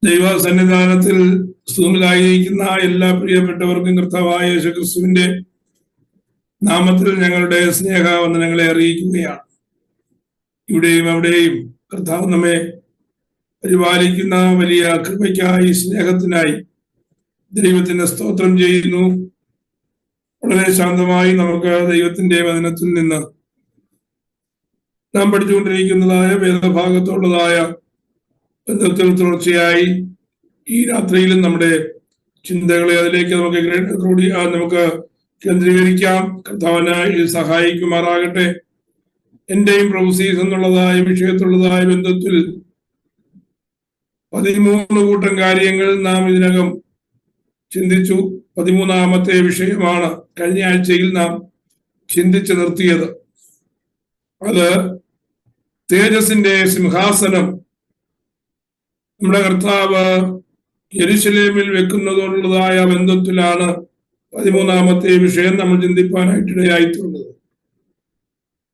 ദൈവ സന്നിധാനത്തിൽ സൂമിലായിരിക്കുന്ന എല്ലാ പ്രിയപ്പെട്ടവർക്കും കർത്താവായ യേശുക്രിസ്തുവിന്റെ നാമത്തിൽ ഞങ്ങളുടെ സ്നേഹവന്ദനങ്ങളെ അറിയിക്കുകയാണ്. ഇവിടെയും അവിടെയും കർത്താവ് നമ്മെ പരിപാലിക്കുന്ന വലിയ കൃപയ്ക്കായി, സ്നേഹത്തിനായി ദൈവത്തിന് സ്തോത്രം ചെയ്യുന്നു. വളരെ ശാന്തമായി നമുക്ക് ദൈവത്തിന്റെ വചനത്തിൽ നിന്ന് നാം പഠിച്ചുകൊണ്ടിരിക്കുന്നതായ വേദഭാഗത്തുള്ളതായ ബന്ധത്തിൽ തുടർച്ചയായി ഈ രാത്രിയിലും നമ്മുടെ ചിന്തകളെ അതിലേക്ക് നമുക്ക് കേന്ദ്രീകരിക്കാം. കർത്താവിനെ സഹായിക്കുമാറാകട്ടെ. എന്റെയും പ്രൊസീസ് എന്നുള്ളതായ വിഷയത്തുള്ളതായ ബന്ധത്തിൽ 13 കൂട്ടം കാര്യങ്ങൾ നാം ഇതിനകം ചിന്തിച്ചു. 13ാമത്തെ വിഷയമാണ് കഴിഞ്ഞ ആഴ്ചയിൽ നാം ചിന്തിച്ചു നിർത്തിയത്. അത് തേജസ്സിന്റെ സിംഹാസനം നമ്മുടെ കർത്താവ് യെരുശലേമിൽ വെക്കുന്നതോടുള്ളതായ ബന്ധത്തിലാണ് 13ാമത്തെ വിഷയം നമ്മൾ ചിന്തിപ്പാനായിട്ടിടയായിട്ടുള്ളത്.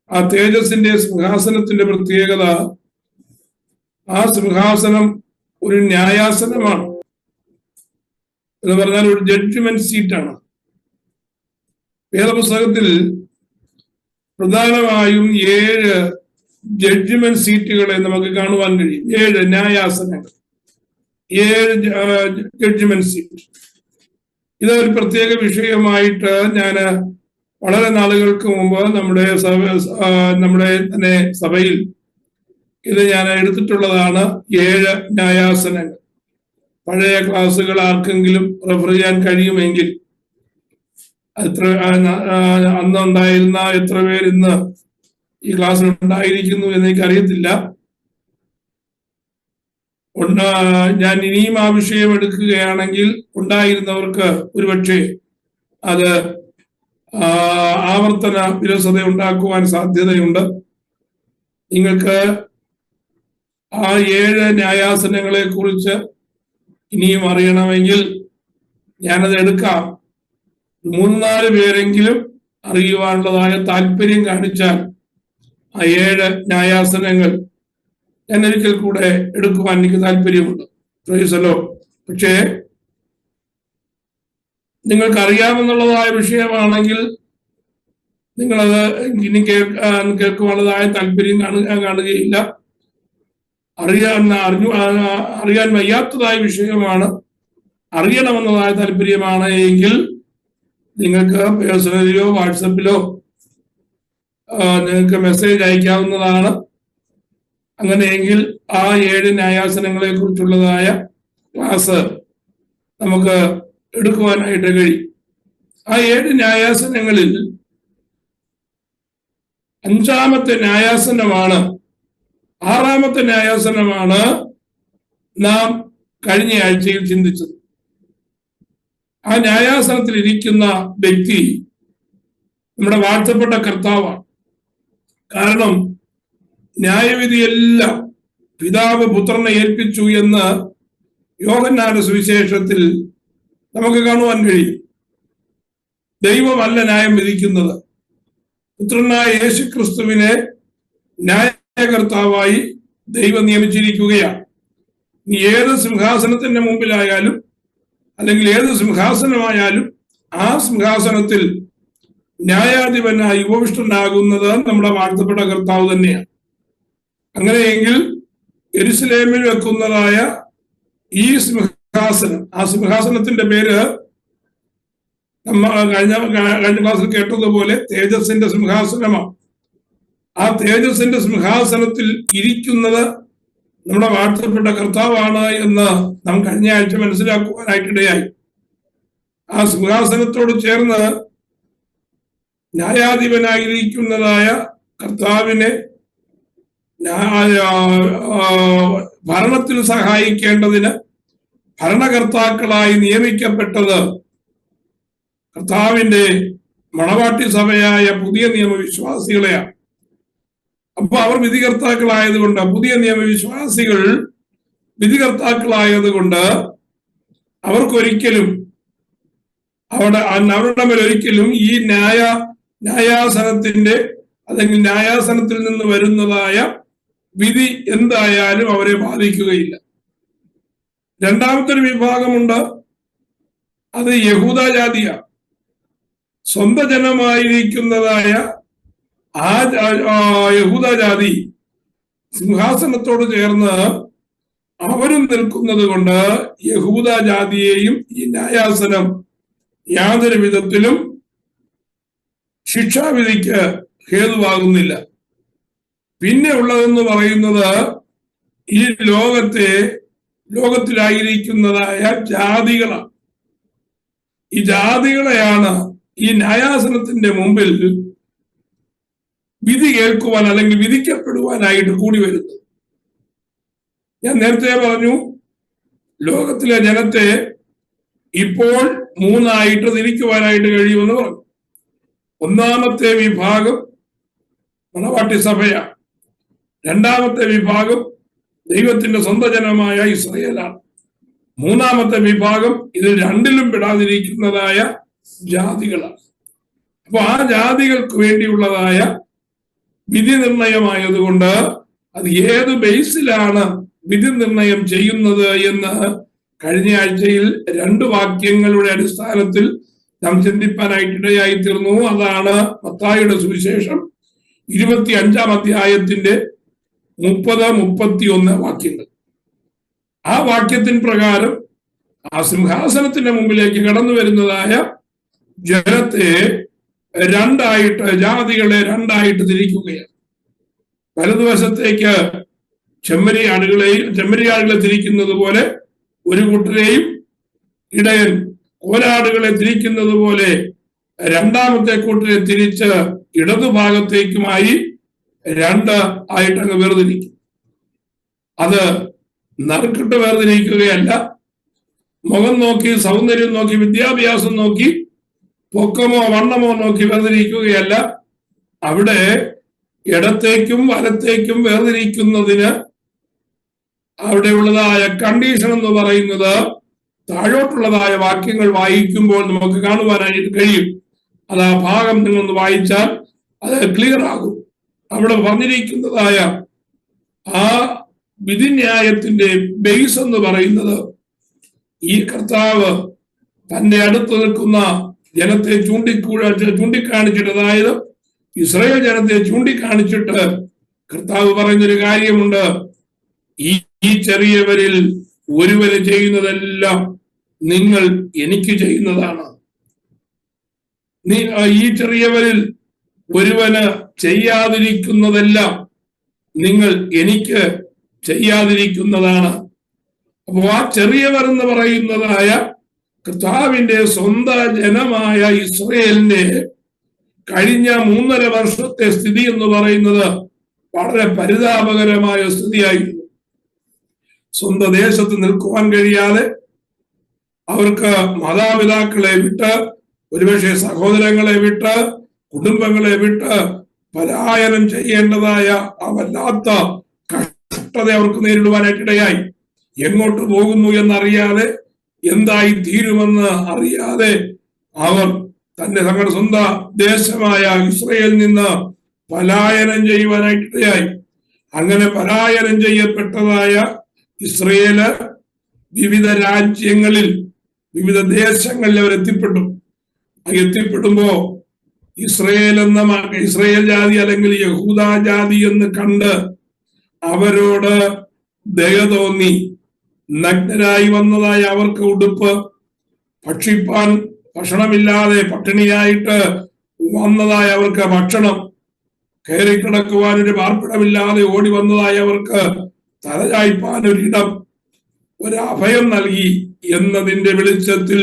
ആ തേജസ്സിന്റെ സിംഹാസനത്തിന്റെ പ്രത്യേകത, ആ സിംഹാസനം ഒരു ന്യായാസനമാണ്. എന്ന് പറഞ്ഞാൽ ഒരു ജഡ്ജ്മെന്റ് സീറ്റാണ്. വേദപുസ്തകത്തിൽ പ്രധാനമായും 7 ജഡ്ജ്മെന്റ് സീറ്റുകളെ നമുക്ക് കാണുവാൻ കഴിയും. 7 ന്യായാസനങ്ങൾ, 7 ജഡ്ജ്മെന്റ് സീറ്റ്. ഇതൊരു പ്രത്യേക വിഷയമായിട്ട് ഞാൻ വളരെ നാളുകൾക്ക് മുമ്പ് നമ്മുടെ തന്നെ സഭയിൽ ഇത് ഞാൻ എടുത്തിട്ടുള്ളതാണ്. 7 ന്യായാസനങ്ങൾ. പഴയ ക്ലാസ്സുകൾ ആർക്കെങ്കിലും റെഫർ ചെയ്യാൻ കഴിയുമെങ്കിൽ അന്നുണ്ടായിരുന്ന എത്ര പേര് ഇന്ന് ഈ ക്ലാസ്സിൽ ഉണ്ടായിരിക്കുന്നു എന്ന് എനിക്കറിയത്തില്ല. ഞാൻ ഇനിയും ആ വിഷയം എടുക്കുകയാണെങ്കിൽ ഉണ്ടായിരുന്നവർക്ക് ഒരുപക്ഷെ അത് ആവർത്തന വിരസത ഉണ്ടാക്കുവാൻ സാധ്യതയുണ്ട്. നിങ്ങൾക്ക് ആ 7 ന്യായാസനങ്ങളെ കുറിച്ച് ഇനിയും അറിയണമെങ്കിൽ ഞാനത് എടുക്കാം. 3-4 പേരെങ്കിലും അറിയുവാനുള്ളതായ താല്പര്യം കാണിച്ചാൽ ആ 7 ന്യായാസനങ്ങൾ ഞാൻ ഒരിക്കൽ കൂടെ എടുക്കുവാൻ എനിക്ക് താല്പര്യമുണ്ട്. പ്രൈസലോ. പക്ഷേ നിങ്ങൾക്ക് അറിയാമെന്നുള്ളതായ വിഷയമാണെങ്കിൽ നിങ്ങളത് ഇനി കേൾക്കുവാനുള്ളതായ താല്പര്യം കാണുകയില്ല. അറിയാൻ വയ്യാത്തതായ വിഷയമാണ്, അറിയണമെന്നതായ താല്പര്യമാണ് എങ്കിൽ നിങ്ങൾക്ക് പേഴ്സണലിലോ വാട്സപ്പിലോ നിങ്ങൾക്ക് മെസ്സേജ് അയക്കാവുന്നതാണ്. അങ്ങനെയെങ്കിൽ ആ 7 ന്യായാസനങ്ങളെ കുറിച്ചുള്ളതായ ക്ലാസ് നമുക്ക് എടുക്കുവാനായിട്ട് കഴിയും. ആ 7 ന്യായാസനങ്ങളിൽ 5ാമത്തെ ന്യായാസനമാണ്, 6ാമത്തെ ന്യായാസനമാണ് നാം കഴിഞ്ഞ ആഴ്ചയിൽ ചിന്തിച്ചത്. ആ ന്യായാസനത്തിൽ ഇരിക്കുന്ന വ്യക്തി നമ്മുടെ വാഴ്ത്തപ്പെട്ട കർത്താവാണ്. കാരണം ന്യായവിധിയെല്ലാം പിതാവ് പുത്രനെ ഏൽപ്പിച്ചു എന്ന് യോഹന്നാന്റെ സുവിശേഷത്തിൽ നമുക്ക് കാണുവാൻ കഴിയും. ദൈവമല്ല ന്യായം വിധിക്കുന്നത്, പുത്രനായ യേശുക്രിസ്തുവിനെ ന്യായകർത്താവായി ദൈവം നിയമിച്ചിരിക്കുകയാണ്. ഇനി ഏത് സിംഹാസനത്തിന്റെ മുമ്പിലായാലും അല്ലെങ്കിൽ ഏത് സിംഹാസനമായാലും ആ സിംഹാസനത്തിൽ ന്യായാധിപനായി ഉപവിഷ്ടനാകുന്നത് നമ്മുടെ വാഴ്ത്തപ്പെട്ട കർത്താവ് തന്നെയാണ്. അങ്ങനെയെങ്കിൽ യെരുശലേമിൽ വെക്കുന്നതായ ഈ സിംഹാസനം, ആ സിംഹാസനത്തിന്റെ പേര് കഴിഞ്ഞ ക്ലാസ്സിൽ കേട്ടതുപോലെ തേജസ്സിന്റെ സിംഹാസനമാണ്. ആ തേജസ്സിന്റെ സിംഹാസനത്തിൽ ഇരിക്കുന്നത് നമ്മുടെ വാഴ്ത്തപ്പെട്ട കർത്താവാണ് എന്ന് നാം കഴിഞ്ഞ ആഴ്ച മനസ്സിലാക്കുവാനായിട്ടിടയായി. ആ സിംഹാസനത്തോട് ചേർന്ന് ന്യായാധിപനായിരിക്കുന്നതായ കർത്താവിനെ ഭരണത്തിൽ സഹായിക്കേണ്ടതിന് ഭരണകർത്താക്കളായി നിയമിക്കപ്പെട്ടത് കർത്താവിന്റെ മണവാട്ടി സഭയായ പുതിയ നിയമവിശ്വാസികളെയാണ്. അപ്പൊ അവർ വിധികർത്താക്കളായതുകൊണ്ട്, പുതിയ നിയമവിശ്വാസികൾ വിധികർത്താക്കളായതുകൊണ്ട് അവർക്കൊരിക്കലും അവരുടെ മേൽ ഒരിക്കലും ഈ ന്യായാസനത്തിന്റെ അല്ലെങ്കിൽ ന്യായാസനത്തിൽ നിന്ന് വരുന്നതായ വിധി എന്തായാലും അവരെ ബാധിക്കുകയില്ല. രണ്ടാമത്തെ ഒരു വിഭാഗമുണ്ട്, അത് യഹൂദ ജാതിയ. സ്വന്തം ജനമായിരിക്കുന്നതായ ആ യഹൂദ ജാതി സിംഹാസനത്തോട് ചേർന്ന് അവരും നിൽക്കുന്നത് കൊണ്ട് യഹൂദ ജാതിയെയും ഈ ന്യായാസനം യാതൊരു വിധത്തിലും ശിക്ഷാവിധിക്ക് ഹേതുവാകുന്നില്ല. പിന്നെ ഉള്ളതെന്ന് പറയുന്നത് ഈ ലോകത്തിലായിരിക്കുന്നതായ ജാതികളാണ്. ഈ ജാതികളെയാണ് ഈ ന്യായാസനത്തിന്റെ മുമ്പിൽ വിധി കേൾക്കുവാൻ അല്ലെങ്കിൽ വിധിക്കപ്പെടുവാനായിട്ട് കൂടി വരുന്നത്. ഞാൻ നേരത്തെ പറഞ്ഞു, ലോകത്തിലെ ജനത്തെ ഇപ്പോൾ മൂന്നായിട്ട് തിരിക്കുവാനായിട്ട് കഴിയുമെന്ന് പറഞ്ഞു. ഒന്നാമത്തെ വിഭാഗം മണവാട്ടി സഭയാണ്. രണ്ടാമത്തെ വിഭാഗം ദൈവത്തിന്റെ സ്വന്തം ജനമായ ഇസ്രായേലാണ്. മൂന്നാമത്തെ വിഭാഗം ഇതിൽ രണ്ടിലും പെടാതിരിക്കുന്നതായ ജാതികളാണ്. അപ്പൊ ആ ജാതികൾക്ക് വേണ്ടിയുള്ളതായ വിധി നിർണയമായതുകൊണ്ട് അത് ഏത് ബേസിലാണ് വിധി നിർണയം ചെയ്യുന്നത് എന്ന് കഴിഞ്ഞ ആഴ്ചയിൽ 2 വാക്യങ്ങളുടെ അടിസ്ഥാനത്തിൽ നാം ചിന്തിപ്പാനായിട്ട് ഇടയായി തീർന്നു. അതാണ് മത്തായിയുടെ സുവിശേഷം 25-ാം അധ്യായത്തിന്റെ 30-31 വാക്യങ്ങൾ. ആ വാക്യത്തിൻ പ്രകാരം ആ സിംഹാസനത്തിന്റെ മുമ്പിലേക്ക് കടന്നു വരുന്നതായ ജനത്തെ ജാതികളെ രണ്ടായിട്ട് തിരിക്കുകയാണ്. വലതുവശത്തേക്ക് ചെമ്മരിയാടുകളെ തിരിക്കുന്നത് പോലെ ഒരു കൂട്ടരെയും, ഇടയൻ കോലാടുകളെ തിരിക്കുന്നത് പോലെ രണ്ടാമത്തെ കൂട്ടരെ തിരിച്ച് ഇടതുഭാഗത്തേക്കുമായി 2 ആയിട്ടങ്ങ് വേർതിരിക്കും. അത് നറുക്കിട്ട് വേർതിരിക്കുകയല്ല, മുഖം നോക്കി, സൗന്ദര്യം നോക്കി, വിദ്യാഭ്യാസം നോക്കി, പൊക്കമോ വണ്ണമോ നോക്കി വേർതിരിക്കുകയല്ല. അവിടെ ഇടത്തേക്കും വലത്തേക്കും വേർതിരിക്കുന്നതിന് അവിടെയുള്ളതായ കണ്ടീഷൻ എന്ന് പറയുന്നത് താഴോട്ടുള്ളതായ വാക്യങ്ങൾ വായിക്കുമ്പോൾ നമുക്ക് കാണുവാനായിട്ട് കഴിയും. അത് ആ ഭാഗം നിങ്ങളൊന്ന് വായിച്ചാൽ അത് ക്ലിയർ ആകും. അവിടെ വന്നിരിക്കുന്നതായ ആ വിധിന്യായത്തിന്റെ ബേസ് എന്ന് പറയുന്നത് ഈ കർത്താവ് തന്റെ അടുത്ത് നിൽക്കുന്ന ജനത്തെ ചൂണ്ടിക്കാണിച്ചിട്ട്, അതായത് ഇസ്രായേൽ ജനത്തെ ചൂണ്ടിക്കാണിച്ചിട്ട് കർത്താവ് പറയുന്നൊരു കാര്യമുണ്ട്. ഈ ചെറിയവരിൽ ഒരുവന് ചെയ്യുന്നതെല്ലാം നിങ്ങൾ എനിക്ക് ചെയ്യുന്നതാണ്. ഈ ചെറിയവരിൽ ഒരുവന് ചെയ്യാതിരിക്കുന്നതെല്ലാം നിങ്ങൾ എനിക്ക് ചെയ്യാതിരിക്കുന്നതാണ്. അപ്പോ ആ ചെറിയവർ എന്ന് പറയുന്നതായ കർത്താവിന്റെ സ്വന്തം ജനമായ ഇസ്രായേലിന്റെ കഴിഞ്ഞ 3.5 വർഷത്തെ സ്ഥിതി എന്ന് പറയുന്നത് വളരെ പരിതാപകരമായ സ്ഥിതിയായിരുന്നു. സ്വന്തം ദേശത്ത് നിൽക്കുവാൻ കഴിയാതെ അവർക്ക് മാതാപിതാക്കളെ വിട്ട്, ഒരുപക്ഷെ സഹോദരങ്ങളെ വിട്ട്, കുടുംബങ്ങളെ വിട്ട് പലായനം ചെയ്യേണ്ടതായ ആ വല്ലാത്ത കഷ്ടത അവർക്ക് നേരിടുവാനായിട്ടിടയായി. എങ്ങോട്ട് പോകുന്നു എന്നറിയാതെ, എന്തായി തീരുമെന്ന് അറിയാതെ അവർ തങ്ങളുടെ സ്വന്തം ദേശമായ ഇസ്രായേലിൽ നിന്ന് പലായനം ചെയ്യുവാനായിട്ടിടയായി. അങ്ങനെ പലായനം ചെയ്യപ്പെട്ടതായ ഇസ്രായേല് വിവിധ രാജ്യങ്ങളിൽ, വിവിധ ദേശങ്ങളിൽ അവർ എത്തിപ്പെടുമ്പോ ഇസ്രായേൽ ജാതി അല്ലെങ്കിൽ യഹൂദ ജാതി എന്ന് കണ്ട് അവരോട് ദയ തോന്നി നഗ്നരായി വന്നതായ അവർക്ക് ഉടുപ്പ്, ഭക്ഷിപ്പാൻ ഭക്ഷണമില്ലാതെ പട്ടിണിയായിട്ട് വന്നതായ അവർക്ക് ഭക്ഷണം, കയറിക്കിടക്കുവാൻ ഒരു പാർപ്പിടമില്ലാതെ ഓടി വന്നതായ അവർക്ക് തലചായ്പാൻ ഒരിടം, ഒരഭയം നൽകി എന്നതിന്റെ വെളിച്ചത്തിൽ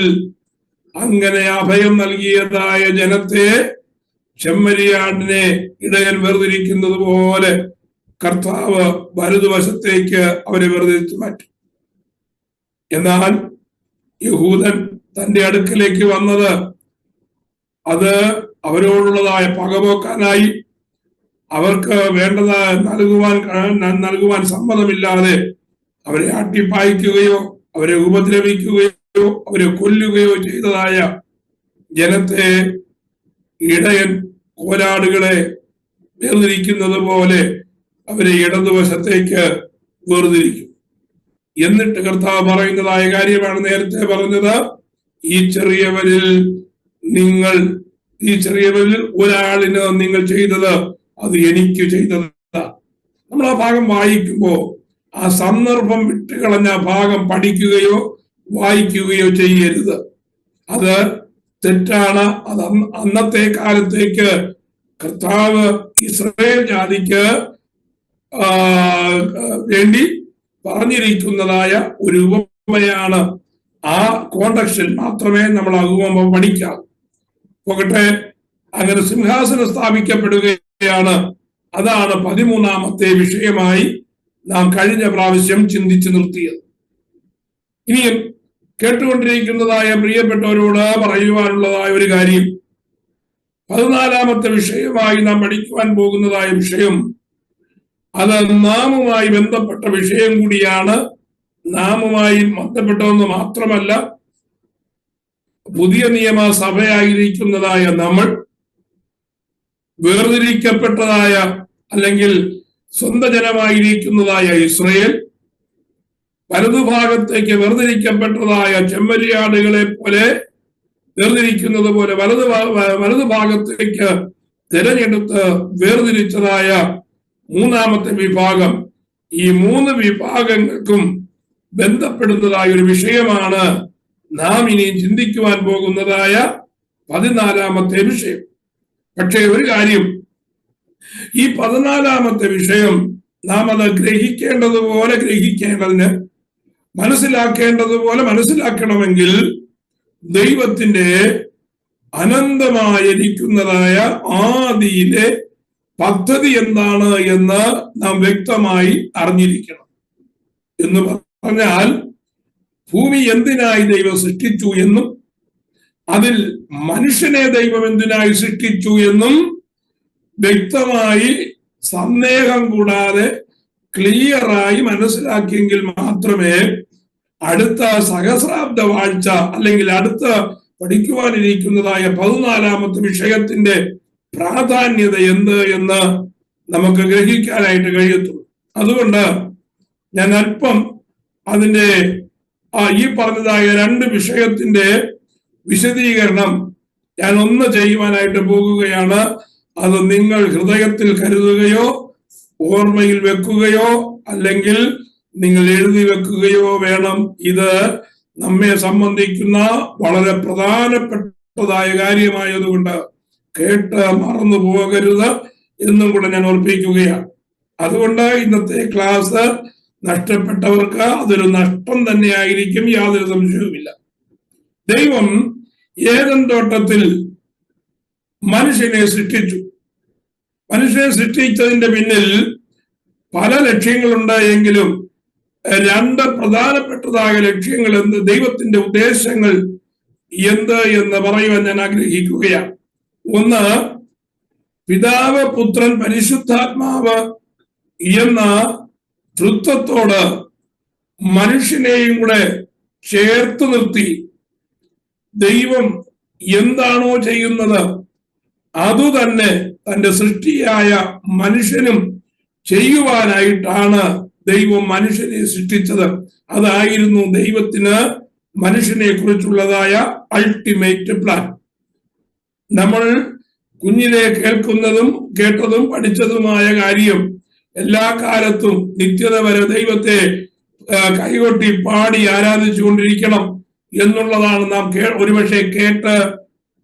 അങ്ങനെ അഭയം നൽകിയതായ ജനത്തെ ചെമ്മരിയാടിനെ ഇടയൻ വേർതിരിക്കുന്നത് പോലെ കർത്താവ് വലതുവശത്തേക്ക് അവരെ വേർതിരിച്ചു മാറ്റി. എന്നാൽ യഹൂദൻ തന്റെ അടുക്കലേക്ക് വന്നത് അത് അവരോടുള്ളതായ പകപോക്കാനായി, അവർക്ക് വേണ്ടതായ നൽകുവാൻ സമ്മതമില്ലാതെ അവരെ ആട്ടിപ്പായിക്കുകയോ അവരെ ഉപദ്രവിക്കുകയോ അവരെ കൊല്ലുകയോ ചെയ്തതായ ജനത്തെ ഇടയൻ കോലാടുകളെ വേർതിരിക്കുന്നത് പോലെ അവരെ ഇടതുവശത്തേക്ക് വേർതിരിക്കും. എന്നിട്ട് കർത്താവ് പറയുന്നതായ കാര്യമാണ് നേരത്തെ പറഞ്ഞത്. ഈ ചെറിയവരിൽ ഒരാളിന് നിങ്ങൾ ചെയ്തത് അത് എനിക്ക് ചെയ്തത്. നമ്മൾ ആ ഭാഗം വായിക്കുമ്പോ ആ സന്ദർഭം വിട്ടുകളഞ്ഞ ഭാഗം പഠിക്കുകയോ വായിക്കുകയോ ചെയ്യരുത്. അത് തെറ്റാണ്. അത് അന്നത്തെ കാലത്തേക്ക് കർത്താവ് ഇസ്രായേൽ ജാതിക്ക് വേണ്ടി പറഞ്ഞിരിക്കുന്നതായ ഒരു ഉപമയാണ്. ആ കോണ്ടക്സ്റ്റിൽ മാത്രമേ നമ്മൾ ആ ഉപമ പഠിക്കാവൂ. പോകട്ടെ, അങ്ങനെ സിംഹാസനം സ്ഥാപിക്കപ്പെടുകയാണ്. അതാണ് 13ാമത്തെ വിഷയമായി നാം കഴിഞ്ഞ പ്രാവശ്യം ചിന്തിച്ചു നിർത്തിയത്. ഇനിയും കേട്ടുകൊണ്ടിരിക്കുന്നതായ പ്രിയപ്പെട്ടവരോട് പറയുവാനുള്ളതായ ഒരു കാര്യം, 14ാമത്തെ വിഷയമായി നാം പഠിക്കുവാൻ പോകുന്നതായ വിഷയം അത് നാമുമായി ബന്ധപ്പെട്ട വിഷയം കൂടിയാണ്. നാമുമായി ബന്ധപ്പെട്ടതെന്ന് മാത്രമല്ല, പുതിയ നിയമ സഭയായിരിക്കുന്നതായ നമ്മൾ വേർതിരിക്കപ്പെട്ടതായ അല്ലെങ്കിൽ സ്വന്തം ജനമായിരിക്കുന്നതായ ഇസ്രായേൽ വലതുഭാഗത്തേക്ക് വേർതിരിക്കപ്പെട്ടതായ ചെമ്മരിയാടുകളെ പോലെ വേർതിരിക്കുന്നത് പോലെ വലതുഭാഗത്തേക്ക് തിരഞ്ഞെടുത്ത് വേർതിരിച്ചതായ 3ാമത്തെ വിഭാഗം. ഈ 3 വിഭാഗങ്ങൾക്കും ബന്ധപ്പെടുന്നതായ ഒരു വിഷയമാണ് നാം ഇനി ചിന്തിക്കുവാൻ പോകുന്നതായ 14ാമത്തെ വിഷയം. പക്ഷേ ഒരു കാര്യം, ഈ 14ാമത്തെ വിഷയം നാം അത് ഗ്രഹിക്കേണ്ടതുപോലെ ഗ്രഹിക്കേണ്ടതിന്, മനസ്സിലാക്കേണ്ടതുപോലെ മനസ്സിലാക്കണമെങ്കിൽ ദൈവത്തിന്റെ അനന്തമായിരിക്കുന്നതായ ആദിയിലെ പദ്ധതി എന്താണ് എന്ന് നാം വ്യക്തമായി അറിഞ്ഞിരിക്കണം. എന്ന് പറഞ്ഞാൽ, ഭൂമി എന്തിനായി ദൈവം സൃഷ്ടിച്ചു എന്നും അതിൽ മനുഷ്യനെ ദൈവം എന്തിനായി സൃഷ്ടിച്ചു എന്നും വ്യക്തമായി സന്ദേഹം കൂടാതെ ക്ലിയറായി മനസ്സിലാക്കിയെങ്കിൽ മാത്രമേ അടുത്ത സഹസ്രാബ്ദ വാഴ്ച അല്ലെങ്കിൽ അടുത്ത പഠിക്കുവാനിരിക്കുന്നതായ 14ാമത്തെ വിഷയത്തിന്റെ പ്രാധാന്യത എന്ത് എന്ന് നമുക്ക് ഗ്രഹിക്കാനായിട്ട് കഴിയത്തുള്ളൂ. അതുകൊണ്ട് ഞാൻ അല്പം അതിന്റെ ഈ പറഞ്ഞതായ 2 വിഷയത്തിന്റെ വിശദീകരണം ഞാൻ ഒന്ന് ചെയ്യുവാനായിട്ട് പോകുകയാണ്. അത് നിങ്ങൾ ഹൃദയത്തിൽ കരുതുകയോ ഓർമ്മയിൽ വെക്കുകയോ അല്ലെങ്കിൽ നിങ്ങൾ എഴുതി വെക്കുകയോ വേണം. ഇത് നമ്മെ സംബന്ധിക്കുന്ന വളരെ പ്രധാനപ്പെട്ടതായ കാര്യമായതുകൊണ്ട് കേട്ട് മറന്നു പോകരുത് എന്നും കൂടെ ഞാൻ ഓർപ്പിക്കുകയാണ്. അതുകൊണ്ട് ഇന്നത്തെ ക്ലാസ് നഷ്ടപ്പെട്ടവർക്ക് അതൊരു നഷ്ടം തന്നെയായിരിക്കും, യാതൊരു സംശയവുമില്ല. ദൈവം ഏദൻ തോട്ടത്തിൽ മനുഷ്യനെ സൃഷ്ടിച്ചു. മനുഷ്യനെ സൃഷ്ടിച്ചതിന്റെ പിന്നിൽ പല ലക്ഷ്യങ്ങളുണ്ട് എങ്കിലും 2 പ്രധാനപ്പെട്ടതായ ലക്ഷ്യങ്ങൾ എന്ത്, ദൈവത്തിന്റെ ഉദ്ദേശങ്ങൾ എന്ത് എന്ന് പറയുവാൻ ഞാൻ ആഗ്രഹിക്കുകയാണ്. ഒന്ന്, പിതാവ്, പുത്രൻ, പരിശുദ്ധാത്മാവ് എന്ന തൃത്വത്തോട് മനുഷ്യനെയും കൂടെ ചേർത്ത് നിർത്തി ദൈവം എന്താണോ ചെയ്യുന്നത് അതുതന്നെ തന്റെ സൃഷ്ടിയായ മനുഷ്യനും ചെയ്യുവാനായിട്ടാണ് ദൈവം മനുഷ്യനെ സൃഷ്ടിച്ചത്. അതായിരുന്നു ദൈവത്തിന് മനുഷ്യനെ കുറിച്ചുള്ളതായ അൾട്ടിമേറ്റ് പ്ലാൻ. നമ്മൾ കുഞ്ഞിലെ കേൾക്കുന്നതും കേട്ടതും പഠിച്ചതുമായ കാര്യം എല്ലാ കാലത്തും നിത്യത വരെ ദൈവത്തെ കൈകൊട്ടി പാടി ആരാധിച്ചുകൊണ്ടിരിക്കണം എന്നുള്ളതാണ് നാം ഒരുപക്ഷെ കേട്ട്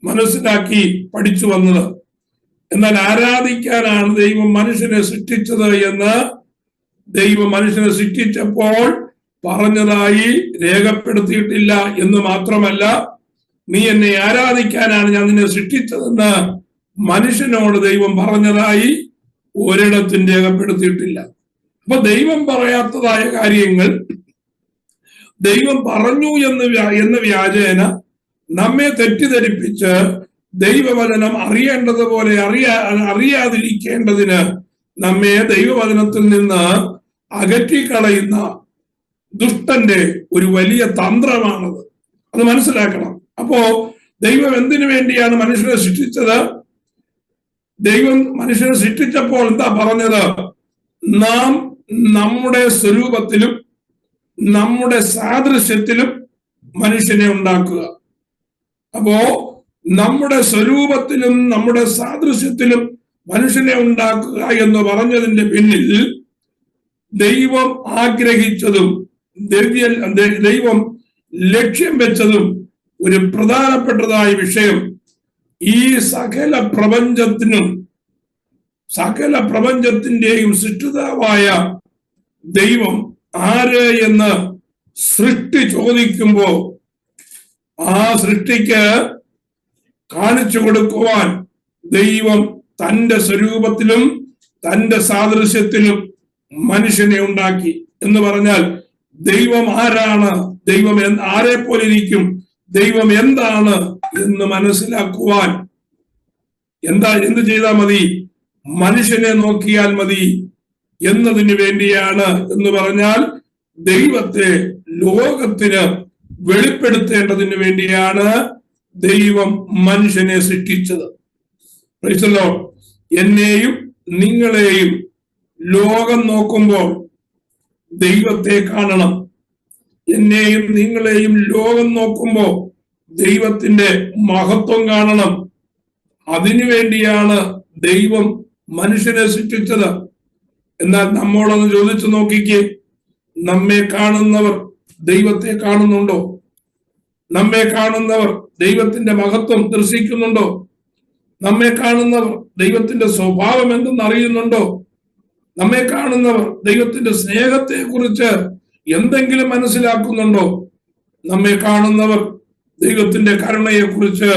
മനസ്സിലാക്കി പഠിച്ചു വന്നത്. എന്നാൽ ആരാധിക്കാനാണ് ദൈവം മനുഷ്യനെ സൃഷ്ടിച്ചത് എന്ന് ദൈവം മനുഷ്യനെ സൃഷ്ടിച്ചപ്പോൾ പറഞ്ഞതായി രേഖപ്പെടുത്തിയിട്ടില്ല. എന്ന് മാത്രമല്ല, നീ എന്നെ ആരാധിക്കാനാണ് ഞാൻ നിന്നെ സൃഷ്ടിച്ചതെന്ന് മനുഷ്യനോട് ദൈവം പറഞ്ഞതായി ഒരിടത്തും രേഖപ്പെടുത്തിയിട്ടില്ല. അപ്പൊ ദൈവം പറയാത്തതായ കാര്യങ്ങൾ ദൈവം പറഞ്ഞു എന്ന് വ്യാജേന നമ്മെ തെറ്റിദ്ധരിപ്പിച്ച് ദൈവവചനം അറിയേണ്ടതുപോലെ അറിയാതിരിക്കേണ്ടതിന് നമ്മെ ദൈവവചനത്തിൽ നിന്ന് അകറ്റിക്കളയുന്ന ദുഷ്ടന്റെ ഒരു വലിയ തന്ത്രമാണത്. അത് മനസ്സിലാക്കണം. അപ്പോ ദൈവം എന്തിനു വേണ്ടിയാണ് മനുഷ്യനെ സൃഷ്ടിച്ചത്? ദൈവം മനുഷ്യനെ സൃഷ്ടിച്ചപ്പോൾ എന്താ പറഞ്ഞത്? നാം നമ്മുടെ സ്വരൂപത്തിലും നമ്മുടെ സാദൃശ്യത്തിലും മനുഷ്യനെ ഉണ്ടാക്കുക. അപ്പോ നമ്മുടെ സ്വരൂപത്തിലും നമ്മുടെ സാദൃശ്യത്തിലും മനുഷ്യനെ ഉണ്ടാക്കുക എന്ന് പറഞ്ഞതിന്റെ പിന്നിൽ ദൈവം ആഗ്രഹിച്ചതും ദൈവം ലക്ഷ്യം വെച്ചതും ഒരു പ്രധാനപ്പെട്ടതായ വിഷയം ഈ സകല പ്രപഞ്ചത്തിന്റെയും സൃഷ്ടിതാവായ ദൈവം ആര് എന്ന് സൃഷ്ടി ചോദിക്കുമ്പോ ആ സൃഷ്ടിക്ക് കാണിച്ചു കൊടുക്കുവാൻ ദൈവം തന്റെ സ്വരൂപത്തിലും തന്റെ സാദൃശ്യത്തിലും മനുഷ്യനെ ഉണ്ടാക്കി എന്ന് പറഞ്ഞാൽ ദൈവം ആരാണ്, ദൈവം ആരെ പോലെ ഇരിക്കും, ദൈവം എന്താണ് എന്ന് മനസ്സിലാക്കുവാൻ എന്ത് ചെയ്താൽ മതി? മനുഷ്യനെ നോക്കിയാൽ മതി എന്നതിന് വേണ്ടിയാണ്. എന്ന് പറഞ്ഞാൽ ദൈവത്തെ ലോകത്തിന് വെളിപ്പെടുത്തേണ്ടതിന് വേണ്ടിയാണ് ദൈവം മനുഷ്യനെ സൃഷ്ടിച്ചത്. Praise the Lord. എന്നെയും നിങ്ങളെയും ലോകം നോക്കുമ്പോൾ ദൈവത്തെ കാണണം. എന്നെയും നിങ്ങളെയും ലോകം നോക്കുമ്പോൾ ദൈവത്തിന്റെ മഹത്വം കാണണം. അതിനു വേണ്ടിയാണ് ദൈവം മനുഷ്യനെ സൃഷ്ടിച്ചത്. എന്നാൽ നമ്മോടൊന്ന് ചോദിച്ചു നോക്കിക്കേ, നമ്മെ കാണുന്നവർ ദൈവത്തെ കാണുന്നുണ്ടോ? നമ്മെ കാണുന്നവർ ദൈവത്തിന്റെ മഹത്വം ദർശിക്കുന്നുണ്ടോ? നമ്മെ കാണുന്നവർ ദൈവത്തിന്റെ സ്വഭാവം എന്തെന്ന് അറിയുന്നുണ്ടോ? നമ്മെ കാണുന്നവർ ദൈവത്തിന്റെ സ്നേഹത്തെ കുറിച്ച് എന്തെങ്കിലും മനസ്സിലാക്കുന്നുണ്ടോ? നമ്മെ കാണുന്നവർ ദൈവത്തിന്റെ കരുണയെ കുറിച്ച്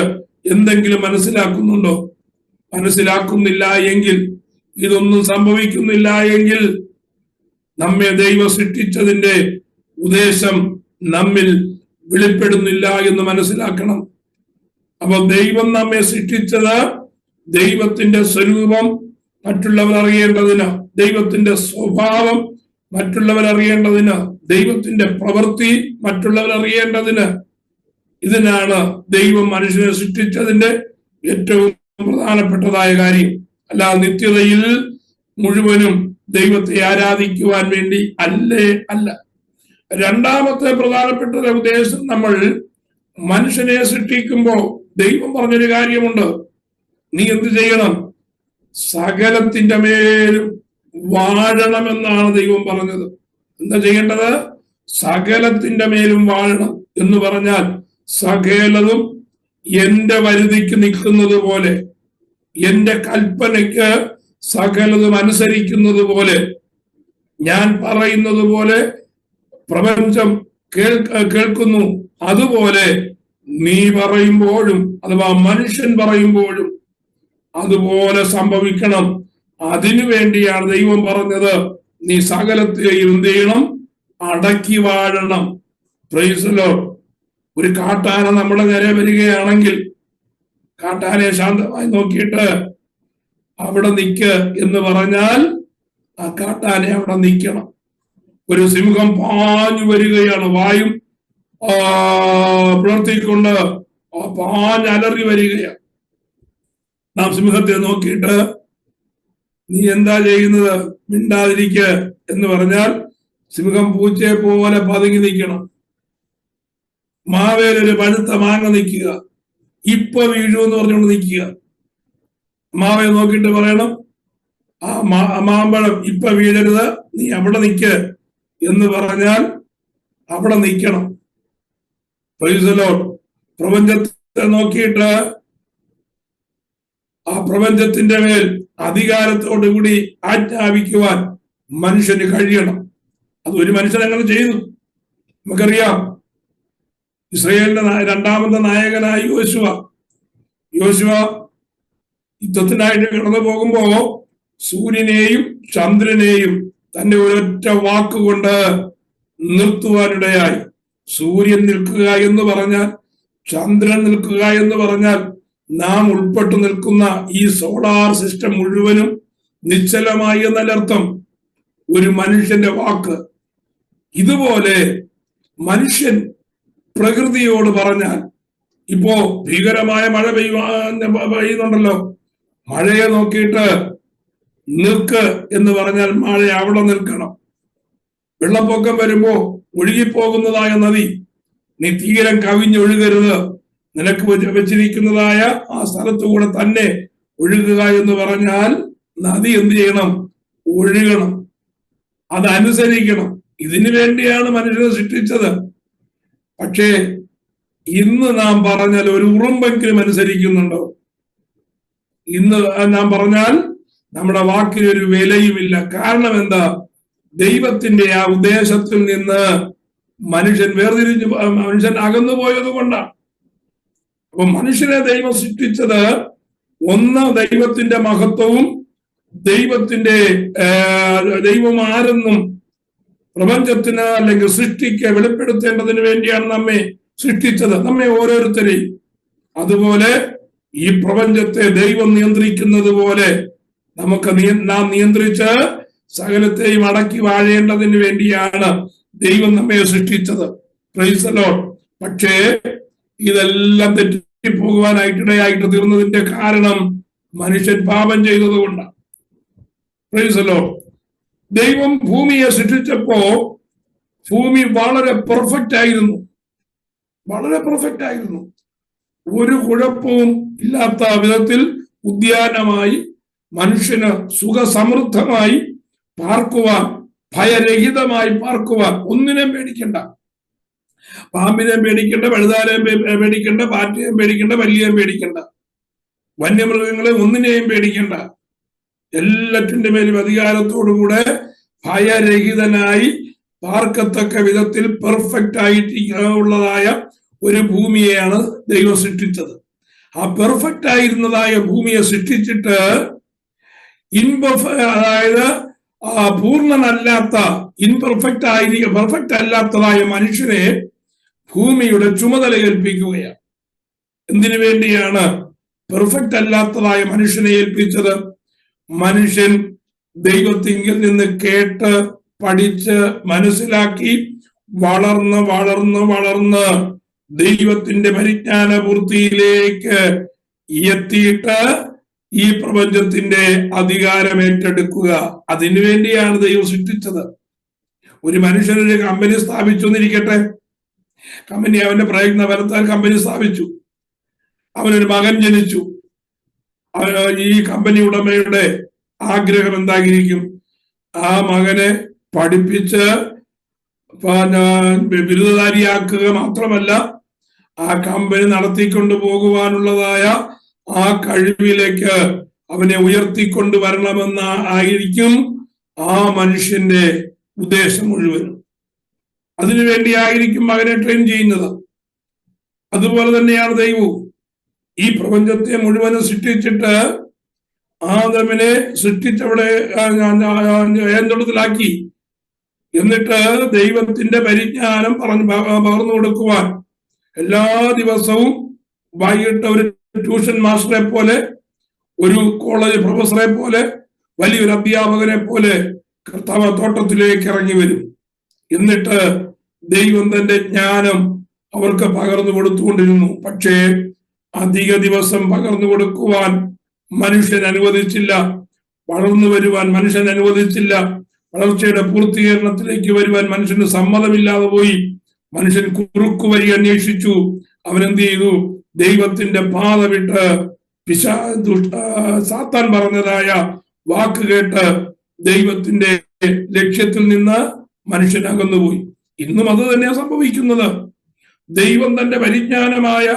എന്തെങ്കിലും മനസ്സിലാക്കുന്നുണ്ടോ? മനസ്സിലാക്കുന്നില്ല എങ്കിൽ, ഇതൊന്നും സംഭവിക്കുന്നില്ല എങ്കിൽ നമ്മെ ദൈവം സൃഷ്ടിച്ചതിന്റെ ഉദ്ദേശം നമ്മിൽ വെളിപ്പെടുന്നില്ല എന്ന് മനസ്സിലാക്കണം. അപ്പൊ ദൈവം നമ്മെ സൃഷ്ടിച്ചത് ദൈവത്തിന്റെ സ്വരൂപം മറ്റുള്ളവർ അറിയേണ്ടതിന്, ദൈവത്തിന്റെ സ്വഭാവം മറ്റുള്ളവർ അറിയേണ്ടതിന്, ദൈവത്തിന്റെ പ്രവൃത്തി മറ്റുള്ളവർ അറിയേണ്ടതിന്. ഇതിനാണ് ദൈവം മനുഷ്യനെ സൃഷ്ടിച്ചതിന്റെ ഏറ്റവും പ്രധാനപ്പെട്ടതായ കാര്യം. അല്ലാതെ നിത്യതയിൽ മുഴുവനും ദൈവത്തെ ആരാധിക്കുവാൻ വേണ്ടി അല്ല. രണ്ടാമത്തെ പ്രധാനപ്പെട്ട ഉദ്ദേശം, നമ്മൾ മനുഷ്യനെ സൃഷ്ടിക്കുമ്പോൾ ദൈവം പറഞ്ഞൊരു കാര്യമുണ്ട്. നീ എന്ത് ചെയ്യണം? സകലത്തിന്റെ മേലും വാഴണമെന്നാണ് ദൈവം പറഞ്ഞത്. എന്താ ചെയ്യേണ്ടത്? സകലത്തിന്റെ മേലും വാഴണം എന്ന് പറഞ്ഞാൽ സകലതും എന്റെ വരുതിക്ക് നിൽക്കുന്നത് പോലെ, എന്റെ കൽപ്പനയ്ക്ക് സകലതും അനുസരിക്കുന്നത് പോലെ, ഞാൻ പറയുന്നത് പോലെ പ്രപഞ്ചം കേൾക്കുന്നു. അതുപോലെ നീ പറയുമ്പോഴും, അഥവാ മനുഷ്യൻ പറയുമ്പോഴും അതുപോലെ സംഭവിക്കണം. അതിനു വേണ്ടിയാണ് ദൈവം പറഞ്ഞത്, നീ സകലത്തെയും എന്ത് ചെയ്യണം? അടക്കി വാഴണം. Praise the Lord. ഒരു കാട്ടാന നമ്മുടെ നേരെ വരികയാണെങ്കിൽ കാട്ടാനെ ശാന്തമായി നോക്കിയിട്ട് അവിടെ നിൽക്ക് എന്ന് പറഞ്ഞാൽ ആ കാട്ടാനെ അവിടെ നിൽക്കണം. ഒരു സിംഹം പാഞ്ഞു വരികയാണ്, വായും പുലർത്തിക്കൊണ്ട് പാഞ്ഞലറി വരികയാണ്. നാം സിംഹത്തെ നോക്കിയിട്ട് നീ എന്താ ചെയ്യുന്നത്? മിണ്ടാതിരിക്കുക എന്ന് പറഞ്ഞാൽ സിംഹം പൂച്ചയെ പോലെ പതുങ്ങി നിൽക്കണം. മാവേലൊരു പഴുത്ത മാങ്ങ നിൽക്കുക, ഇപ്പൊ വീഴുമെന്ന് പറഞ്ഞുകൊണ്ട് നിൽക്കുക. മാവയെ നോക്കിയിട്ട് പറയണം, ആ മാമ്പഴം ഇപ്പൊ വീഴരുത്, നീ അവിടെ നിൽക്ക് എന്ന് പറഞ്ഞാൽ അവിടെ നിൽക്കണം. Praise the Lord. പ്രപഞ്ചത്തെ നോക്കിയിട്ട് ആ പ്രപഞ്ചത്തിന്റെ മേൽ അധികാരത്തോടു കൂടി ആജ്ഞാപിക്കുവാൻ മനുഷ്യന് കഴിയണം. അത് ഒരു മനുഷ്യൻ അങ്ങനെ ചെയ്തു. നമുക്കറിയാം, ഇസ്രായേലിന്റെ രണ്ടാമത്തെ നായകനായ യോശുവ യുദ്ധത്തിനായിട്ട് കടന്നു പോകുമ്പോ സൂര്യനെയും ചന്ദ്രനെയും തന്റെ ഒരൊറ്റ വാക്കുകൊണ്ട് നിർത്തുവാനിടയായി. സൂര്യൻ നിൽക്കുക എന്ന് പറഞ്ഞാൽ, ചന്ദ്രൻ നിൽക്കുക എന്ന് പറഞ്ഞാൽ, നാം ഉൾപ്പെട്ടു നിൽക്കുന്ന ഈ സോളാർ സിസ്റ്റം മുഴുവനും നിശ്ചലമായി എന്നതിനർത്ഥം. ഒരു മനുഷ്യന്റെ വാക്ക്. ഇതുപോലെ മനുഷ്യൻ പ്രകൃതിയോട് പറഞ്ഞാൽ, ഇപ്പോ ഭീകരമായ മഴ പെയ്യുന്നുണ്ടല്ലോ, മഴയെ നോക്കിയിട്ട് നിൽക്ക് എന്ന് പറഞ്ഞാൽ മഴ അവിടെ നിൽക്കണം. വെള്ളപ്പൊക്കം വരുമ്പോ ഒഴുകിപ്പോകുന്നതായ നദി, നീ തീരം കവിഞ്ഞൊഴുകരുത്, നിനക്ക് വെച്ചിരിക്കുന്നതായ ആ സ്ഥലത്തുകൂടെ തന്നെ ഒഴുകുക എന്ന് പറഞ്ഞാൽ നദി എന്ത് ചെയ്യണം? ഒഴുകണം, അതനുസരിക്കണം. ഇതിനു വേണ്ടിയാണ് മനുഷ്യനെ സൃഷ്ടിച്ചത്. പക്ഷേ ഇന്ന് നാം പറഞ്ഞാൽ ഒരു ഉറുമ്പെങ്കിലും അനുസരിക്കുന്നുണ്ടോ? ഇന്ന് നാം പറഞ്ഞാൽ നമ്മുടെ വാക്കിന് ഒരു വിലയുമില്ല. കാരണം എന്താ? ദൈവത്തിന്റെ ആ ഉദ്ദേശത്തിൽ നിന്ന് മനുഷ്യൻ അകന്നു പോയത് കൊണ്ടാണ്. അപ്പൊ മനുഷ്യനെ ദൈവം സൃഷ്ടിച്ചത് ഒന്ന് ദൈവത്തിന്റെ മഹത്വവും ദൈവം ആരെന്നും പ്രപഞ്ചത്തിന് അല്ലെങ്കിൽ സൃഷ്ടിക്ക് വെളിപ്പെടുത്തേണ്ടതിന് വേണ്ടിയാണ് നമ്മെ സൃഷ്ടിച്ചത്, നമ്മെ ഓരോരുത്തരെയും. അതുപോലെ ഈ പ്രപഞ്ചത്തെ ദൈവം നിയന്ത്രിക്കുന്നത് പോലെ നാം നിയന്ത്രിച്ച് സകലത്തെയും അടക്കി വാഴേണ്ടതിന് വേണ്ടിയാണ് ദൈവം നമ്മെ സൃഷ്ടിച്ചത്. Praise the Lord. പക്ഷേ ഇതെല്ലാം തെറ്റിപ്പോകുവാനായിട്ടിടയായിട്ട് തീർന്നതിന്റെ കാരണം മനുഷ്യൻ പാപം ചെയ്തത് കൊണ്ടാണ്. Praise the Lord. ദൈവം ഭൂമിയെ സൃഷ്ടിച്ചപ്പോ ഭൂമി വളരെ പെർഫെക്റ്റ് ആയിരുന്നു, വളരെ പെർഫെക്റ്റ് ആയിരുന്നു. ഒരു കുഴപ്പവും ഇല്ലാത്ത വിധത്തിൽ ഉദ്യാനമായി മനുഷ്യന് സുഖസമൃദ്ധമായി പാർക്കുവാൻ, ഭയരഹിതമായി പാർക്കുവാൻ, ഒന്നിനെയും പേടിക്കണ്ട. പാമ്പിനെയും പേടിക്കണ്ട, വഴുതാനെയും പേടിക്കണ്ട, പാറ്റയെയും പേടിക്കണ്ട, വല്ലിയെയും പേടിക്കണ്ട, വന്യമൃഗങ്ങളെ ഒന്നിനെയും പേടിക്കണ്ട. എല്ലാറ്റിന്റെ മേലും അധികാരത്തോടുകൂടെ ഭയരഹിതനായി പാർക്കത്തക്ക വിധത്തിൽ പെർഫെക്റ്റ് ആയിട്ട് ഉള്ളതായ ഒരു ഭൂമിയെയാണ് ദൈവം സൃഷ്ടിച്ചത്. ആ പെർഫെക്റ്റ് ആയിരുന്നതായ ഭൂമിയെ സൃഷ്ടിച്ചിട്ട് അതായത് പൂർണ്ണനല്ലാത്ത, പെർഫെക്റ്റ് അല്ലാത്തതായ മനുഷ്യനെ ഭൂമിയുടെ ചുമതല ഏൽപ്പിക്കുകയാണ്. എന്തിനു വേണ്ടിയാണ് പെർഫെക്റ്റ് അല്ലാത്തതായ മനുഷ്യനെ ഏൽപ്പിച്ചത്? മനുഷ്യൻ ദൈവത്തിങ്കിൽ നിന്ന് കേട്ട് പഠിച്ച് മനസ്സിലാക്കി വളർന്ന് വളർന്ന് വളർന്ന് ദൈവത്തിന്റെ പരിജ്ഞാന പൂർത്തിയിലേക്ക് എത്തിയിട്ട് ഈ പ്രപഞ്ചത്തിന്റെ അധികാരം ഏറ്റെടുക്കുക. അതിനുവേണ്ടിയാണ് ദൈവം സൃഷ്ടിച്ചത്. ഒരു മനുഷ്യനൊരു കമ്പനി സ്ഥാപിച്ചു എന്നിരിക്കട്ടെ. കമ്പനി അവന്റെ പ്രയത്ന ഫലത്താൽ കമ്പനി സ്ഥാപിച്ചു. അവനൊരു മകൻ ജനിച്ചു. ഈ കമ്പനി ഉടമയുടെ ആഗ്രഹം എന്തായിരിക്കും? ആ മകനെ പഠിപ്പിച്ച് ബിരുദധാരിയാക്കുക മാത്രമല്ല, ആ കമ്പനി നടത്തിക്കൊണ്ടു പോകുവാനുള്ളതായ ആ കഴിവിലേക്ക് അവനെ ഉയർത്തിക്കൊണ്ട് വരണമെന്ന ആയിരിക്കും ആ മനുഷ്യന്റെ ഉദ്ദേശം മുഴുവനും. അതിനുവേണ്ടിയായിരിക്കും മകനെ ട്രെയിൻ ചെയ്യുന്നത്. അതുപോലെ തന്നെയാണ് ദൈവവും. ഈ പ്രപഞ്ചത്തെ മുഴുവനും സൃഷ്ടിച്ചിട്ട് ആദമിനെ സൃഷ്ടിച്ചവിടെ ഏന്തോളത്തിലാക്കി. എന്നിട്ട് ദൈവത്തിന്റെ പരിജ്ഞാനം പകർന്നു കൊടുക്കുവാൻ എല്ലാ ദിവസവും വൈകിട്ട് ഒരു ട്യൂഷൻ മാസ്റ്ററെ പോലെ, ഒരു കോളേജ് പ്രൊഫസറെ പോലെ, വലിയൊരു അധ്യാപകനെ പോലെ കർത്താവ് തോട്ടത്തിലേക്ക് ഇറങ്ങി വരും. എന്നിട്ട് ദൈവം തന്റെ ജ്ഞാനം അവർക്ക് പകർന്നു കൊടുത്തുകൊണ്ടിരുന്നു. പക്ഷേ അധിക ദിവസം പകർന്നു കൊടുക്കുവാൻ മനുഷ്യൻ അനുവദിച്ചില്ല, വളർന്നു വരുവാൻ മനുഷ്യൻ അനുവദിച്ചില്ല, വളർച്ചയുടെ പൂർത്തീകരണത്തിലേക്ക് വരുവാൻ മനുഷ്യന് സമ്മതമില്ലാതെ പോയി. മനുഷ്യൻ കുറുക്കു വഴി അന്വേഷിച്ചു. അവനെന്ത് ചെയ്തു? ദൈവത്തിന്റെ പാത വിട്ട് സാത്താൻ പറഞ്ഞതായ വാക്ക് കേട്ട് ദൈവത്തിന്റെ ലക്ഷ്യത്തിൽ നിന്ന് മനുഷ്യൻ അകന്നുപോയി. ഇന്നും അത് തന്നെയാണ് സംഭവിക്കുന്നത്. ദൈവം തന്റെ പരിജ്ഞാനമായ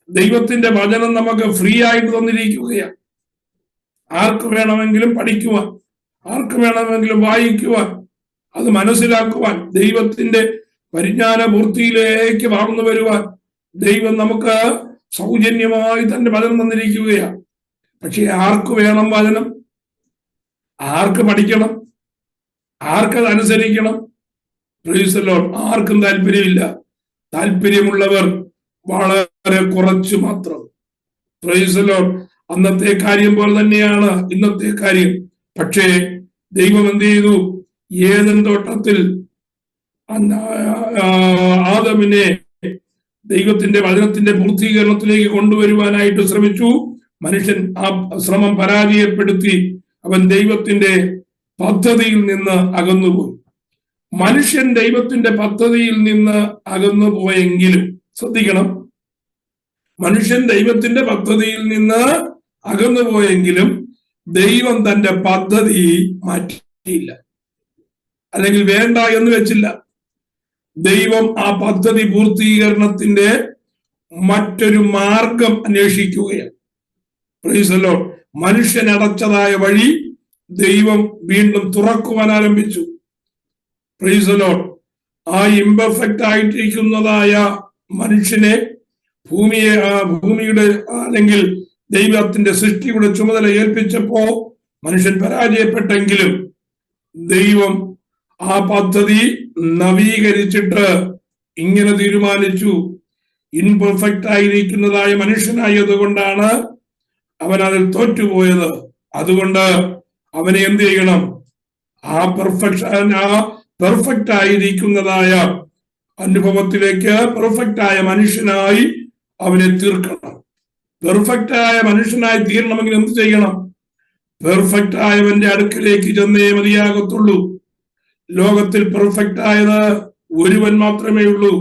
ദൈവത്തിന്റെ വചനം നമുക്ക് ഫ്രീ ആയിട്ട് തന്നിരിക്കുകയാണ്. ആർക്ക് വേണമെങ്കിലും പഠിക്കുവാൻ, ആർക്ക് വേണമെങ്കിലും വായിക്കുവാൻ, അത് മനസ്സിലാക്കുവാൻ, ദൈവത്തിന്റെ പരിജ്ഞാന പൂർത്തിയിലേക്ക് വളർന്നു വരുവാൻ ദൈവം നമുക്ക് സൗജന്യമായി തന്റെ വചനം തന്നിരിക്കുകയാണ്. പക്ഷെ ആർക്ക് വേണം വചനം? ആർക്ക് പഠിക്കണം? ആർക്കത് അനുസരിക്കണം? Praise the Lord. ആർക്കും താല്പര്യമില്ല. താല്പര്യമുള്ളവർ വളരെ കുറച്ചു മാത്രം. Praise the Lord. അന്നത്തെ കാര്യം പോലെ തന്നെയാണ് ഇന്നത്തെ കാര്യം. പക്ഷേ ദൈവം എന്ത് ചെയ്തു? ഏദൻ തോട്ടത്തിൽ ആദമിനെ ദൈവത്തിന്റെ വചനത്തിന്റെ പൂർത്തീകരണത്തിലേക്ക് കൊണ്ടുവരുവാനായിട്ട് ശ്രമിച്ചു. മനുഷ്യൻ ആ ശ്രമം പരാജയപ്പെടുത്തി. അവൻ ദൈവത്തിന്റെ പദ്ധതിയിൽ നിന്ന് അകന്നുപോയി. മനുഷ്യൻ ദൈവത്തിന്റെ പദ്ധതിയിൽ നിന്ന് അകന്നു പോയെങ്കിലും, ശ്രദ്ധിക്കണം, മനുഷ്യൻ ദൈവത്തിന്റെ പദ്ധതിയിൽ നിന്ന് അകന്നു പോയെങ്കിലും ദൈവം തന്റെ പദ്ധതി മാറ്റിയില്ല, അല്ലെങ്കിൽ വേണ്ട എന്ന് വെച്ചില്ല. ദൈവം ആ പദ്ധതി പൂർത്തീകരണത്തിന്റെ മറ്റൊരു മാർഗം അന്വേഷിക്കുകയാണ്. Praise the Lord. മനുഷ്യൻ അടച്ചതായ വഴി ദൈവം വീണ്ടും തുറക്കുവാൻ ആരംഭിച്ചു. Praise the Lord. ആ ഇംപെർഫെക്റ്റ് ആയിട്ടിരിക്കുന്നതായ മനുഷ്യനെ ഭൂമിയുടെ അല്ലെങ്കിൽ ദൈവത്തിന്റെ സൃഷ്ടിയുടെ ചുമതല ഏൽപ്പിച്ചപ്പോ മനുഷ്യൻ പരാജയപ്പെട്ടെങ്കിലും ദൈവം ആ പദ്ധതി നവീകരിച്ചിട്ട് ഇങ്ങനെ തീരുമാനിച്ചു. ഇൻപെർഫെക്റ്റ് ആയിരിക്കുന്നതായ മനുഷ്യനായതുകൊണ്ടാണ് അവൻ അതിൽ തോറ്റുപോയത്. അതുകൊണ്ട് അവനെ എന്ത് ചെയ്യണം? ആ പെർഫെക്റ്റ് ആയിരിക്കുന്നതായ അനുഭവത്തിലേക്ക് പെർഫെക്റ്റ് ആയ മനുഷ്യനായി അവനെ തീർക്കണം. പെർഫെക്റ്റ് ആയ മനുഷ്യനായി തീരണമെങ്കിൽ എന്ത് ചെയ്യണം? പെർഫെക്റ്റ് ആയവന്റെ അടുക്കിലേക്ക് ചെന്നേ മതിയാകത്തുള്ളൂ. ലോകത്തിൽ പെർഫെക്റ്റ് ആയത് ഒരുവൻ മാത്രമേ ഉള്ളൂ,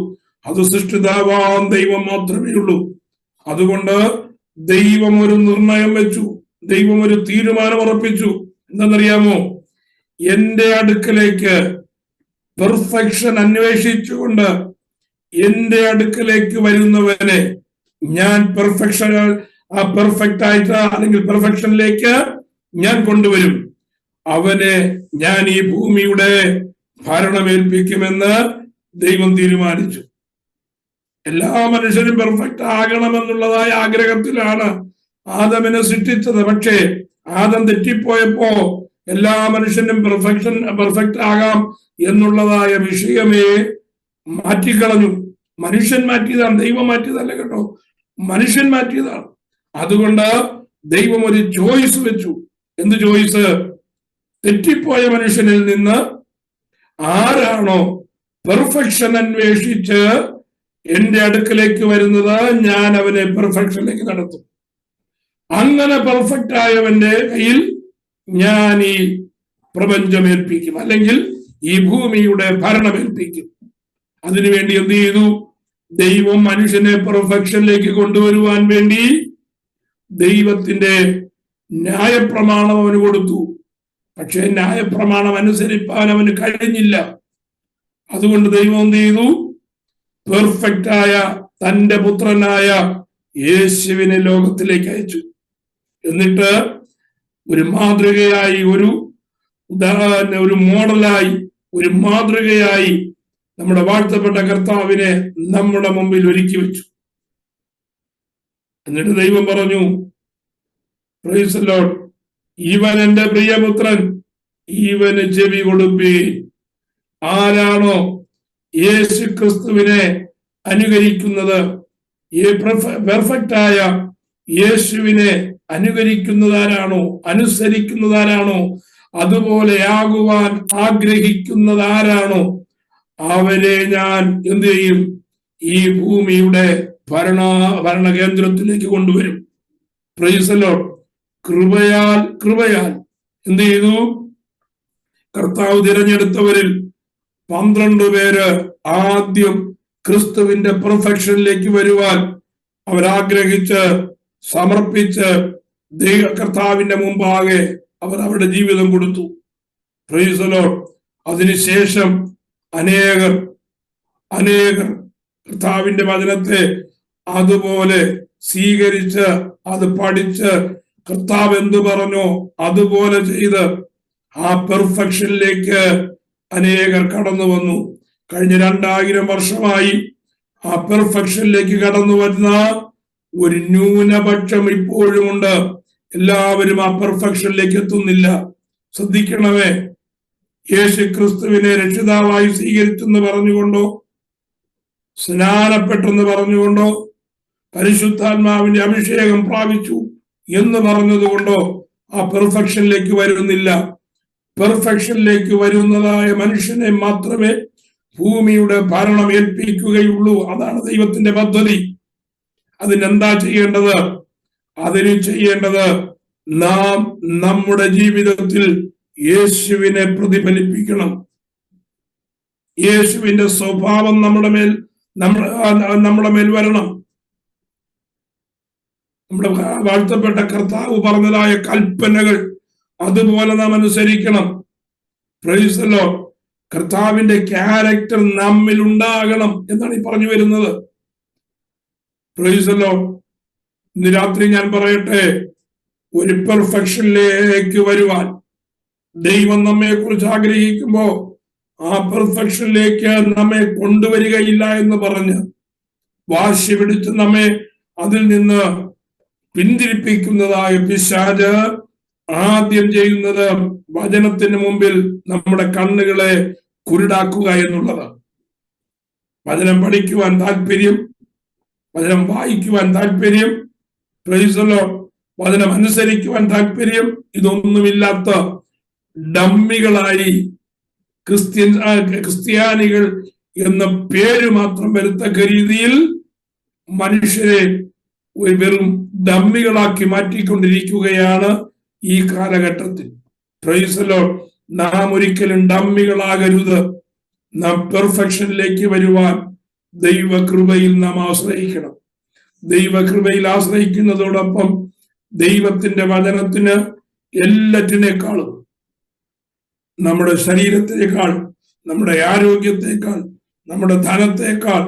അത് സൃഷ്ടിതാവാൻ ദൈവം മാത്രമേ ഉള്ളൂ. അതുകൊണ്ട് ദൈവം ഒരു നിർണയം വെച്ചു, ദൈവം ഒരു തീരുമാനം ഉറപ്പിച്ചു. എന്താണെന്നറിയാമോ? എന്റെ അടുക്കലേക്ക് പെർഫെക്ഷൻ അന്വേഷിച്ചുകൊണ്ട് എന്റെ അടുക്കലേക്ക് വരുന്നവനെ ഞാൻ പെർഫെക്റ്റ് ആയിട്ട് അല്ലെങ്കിൽ പെർഫെക്ഷനിലേക്ക് ഞാൻ കൊണ്ടുവരും. അവനെ ഞാൻ ഈ ഭൂമിയുടെ ഭരണമേൽപ്പിക്കുമെന്ന് ദൈവം തീരുമാനിച്ചു. എല്ലാ മനുഷ്യരും പെർഫെക്റ്റ് ആകണമെന്നുള്ളതായ ആഗ്രഹത്തിലാണ് ആദമിനെ സൃഷ്ടിച്ചത്. പക്ഷേ ആദം തെറ്റിപ്പോയപ്പോ എല്ലാ മനുഷ്യനും പെർഫെക്റ്റ് ആകാം എന്നുള്ളതായ വിഷയമേ മാറ്റിക്കളഞ്ഞു. മനുഷ്യൻ മാറ്റിയതാണ്, ദൈവം മാറ്റിയതല്ല കേട്ടോ, മനുഷ്യൻ മാറ്റിയതാണ്. അതുകൊണ്ട് ദൈവം ഒരു ചോയ്സ് വെച്ചു. എന്ത് ചോയ്സ്? തെറ്റിപ്പോയ മനുഷ്യനിൽ നിന്ന് ആരാണോ പെർഫെക്ഷൻ അന്വേഷിച്ച് എന്റെ അടുക്കലേക്ക് വരുന്നത്, ഞാൻ അവനെ പെർഫെക്ഷനിലേക്ക് നടത്തും. അങ്ങനെ പെർഫെക്റ്റ് ആയവന്റെ കയ്യിൽ ഞാൻ ഈ പ്രപഞ്ചമേൽപ്പിക്കും, അല്ലെങ്കിൽ ഈ ഭൂമിയുടെ ഭരണമേൽപ്പിക്കും. അതിനുവേണ്ടി എന്ത് ചെയ്തു? ദൈവം മനുഷ്യനെ പെർഫെക്ഷനിലേക്ക് കൊണ്ടുവരുവാൻ വേണ്ടി ദൈവത്തിന്റെ ന്യായപ്രമാണം അവന് കൊടുത്തു. പക്ഷെ ന്യായപ്രമാണം അനുസരിപ്പാൻ അവന് കഴിഞ്ഞില്ല. അതുകൊണ്ട് ദൈവം എന്ത് ചെയ്തു? പെർഫെക്റ്റ് ആയ തന്റെ പുത്രനായ യേശുവിനെ ലോകത്തിലേക്ക് അയച്ചു. എന്നിട്ട് ഒരു മാതൃകയായി, ഒരു മോഡലായി, ഒരു മാതൃകയായി നമ്മുടെ വാഴ്ത്തപ്പെട്ട കർത്താവിനെ നമ്മുടെ മുമ്പിൽ ഒരുക്കി വെച്ചു. എന്നിട്ട് ദൈവം പറഞ്ഞു, പ്രൈസ് ദി ലോർഡ്, ഇവൻ എന്റെ പ്രിയപുത്രൻ, ഇവന് ചെവി കൊടുപ്പീൻ. ആരാണോ യേശു ക്രിസ്തുവിനെ അനുകരിക്കുന്നത്, പെർഫെക്റ്റ് ആയ യേശുവിനെ അനുകരിക്കുന്നതാരാണോ, അനുസരിക്കുന്നതാരാണോ, അതുപോലെ ആകുവാൻ ആഗ്രഹിക്കുന്നതാരാണോ, അവരെ ഞാൻ എന്ത് ചെയ്യും? ഈ ഭൂമിയുടെ ഭരണകേന്ദ്രത്തിലേക്ക് കൊണ്ടുവരും. Praise the Lord. കൃപയാൽ എന്ത് ചെയ്തു? കർത്താവ് തിരഞ്ഞെടുത്തവരിൽ 12 പേര് ആദ്യം ക്രിസ്തുവിന്റെ പെർഫെക്ഷനിലേക്ക് വരുവാൻ അവരാഗ്രഹിച്ച് സമർപ്പിച്ച് കർത്താവിന്റെ മുമ്പാകെ അവർ അവരുടെ ജീവിതം കൊടുത്തു. Praise the Lord. അതിനുശേഷം അനേകർ കർത്താവിന്റെ വചനത്തെ അതുപോലെ സ്വീകരിച്ച് അത് പഠിച്ച് കർത്താവ് എന്തു പറഞ്ഞോ അതുപോലെ ചെയ്ത് ആ പെർഫെക്ഷനിലേക്ക് അനേകർ കടന്നു വന്നു. കഴിഞ്ഞ 2000 വർഷമായി ആ പെർഫെക്ഷനിലേക്ക് കടന്നു വരുന്ന ഒരു ന്യൂനപക്ഷം ഇപ്പോഴും ഉണ്ട്. എല്ലാവരും ആ പെർഫെക്ഷനിലേക്ക് എത്തുന്നില്ല. ശ്രദ്ധിക്കണമേ. യേശു ക്രിസ്തുവിനെ രക്ഷിതാവായി സ്വീകരിച്ചെന്ന് പറഞ്ഞുകൊണ്ടോ, സ്നാനപ്പെട്ടെന്ന് പറഞ്ഞുകൊണ്ടോ, പരിശുദ്ധാത്മാവിന്റെ അഭിഷേകം പ്രാപിച്ചു എന്ന് പറഞ്ഞതുകൊണ്ടോ ആ പെർഫെക്ഷനിലേക്ക് വരുന്നില്ല. പെർഫെക്ഷനിലേക്ക് വരുന്നതായ മനുഷ്യനെ മാത്രമേ ഭൂമിയുടെ ഭരണം ഏൽപ്പിക്കുകയുള്ളൂ. അതാണ് ദൈവത്തിന്റെ പദ്ധതി. അതിനെന്താ ചെയ്യേണ്ടത്? അതിന് ചെയ്യേണ്ടത് നാം നമ്മുടെ ജീവിതത്തിൽ യേശുവിനെ പ്രതിഫലിപ്പിക്കണം. യേശുവിന്റെ സ്വഭാവം നമ്മുടെ മേൽ വരണം. നമ്മുടെ വാഴ്ത്തപ്പെട്ട കർത്താവ് പറഞ്ഞതായ കൽപ്പനകൾ അതുപോലെ നാം അനുസരിക്കണം. Praise the Lord. കർത്താവിന്റെ ക്യാരക്ടർ നമ്മിൽ ഉണ്ടാകണം എന്നാണ് ഈ പറഞ്ഞു വരുന്നത്. Praise the Lord. ഇന്ന് രാത്രി ഞാൻ പറയട്ടെ, ഒരു പെർഫെക്ഷനിലേക്ക് വരുവാൻ ദൈവം നമ്മെ കുറിച്ച് ആഗ്രഹിക്കുമ്പോ ആ പെർഫെക്ഷനിലേക്ക് നമ്മെ കൊണ്ടുവരികയില്ല എന്ന് പറഞ്ഞ് വാശി പിടിച്ച് നമ്മെ അതിൽ നിന്ന് പിന്തിരിപ്പിക്കുന്നതായ പിശാച് ആദ്യം ചെയ്യുന്നത് വചനത്തിന് മുമ്പിൽ നമ്മുടെ കണ്ണുകളെ കുരുടാക്കുക എന്നുള്ളതാണ്. വചനം പഠിക്കുവാൻ താല്പര്യം, വചനം വായിക്കുവാൻ താല്പര്യം, പ്രൈസ് ദി ലോർഡ്, വചനം അനുസരിക്കുവാൻ താല്പര്യം, ഇതൊന്നുമില്ലാത്ത ഡമ്മികളായി ക്രിസ്ത്യാനികൾ എന്ന പേര് മാത്രം വരുത്തക്ക രീതിയിൽ മനുഷ്യരെ ഒരു വെറും ഡമ്മികളാക്കി മാറ്റിക്കൊണ്ടിരിക്കുകയാണ് ഈ കാലഘട്ടത്തിൽ. Praise the Lord. നാം ഒരിക്കലും ഡമ്മികളാകരുത്. നാം പെർഫെക്ഷനിലേക്ക് വരുവാൻ ദൈവകൃപയിൽ നാം ആശ്രയിക്കണം. ദൈവകൃപയിൽ ആശ്രയിക്കുന്നതോടൊപ്പം ദൈവത്തിന്റെ വചനത്തിന് എല്ലാറ്റിനേക്കാളും, നമ്മുടെ ശരീരത്തേക്കാൾ, നമ്മുടെ ആരോഗ്യത്തെക്കാൾ, നമ്മുടെ ധനത്തേക്കാൾ,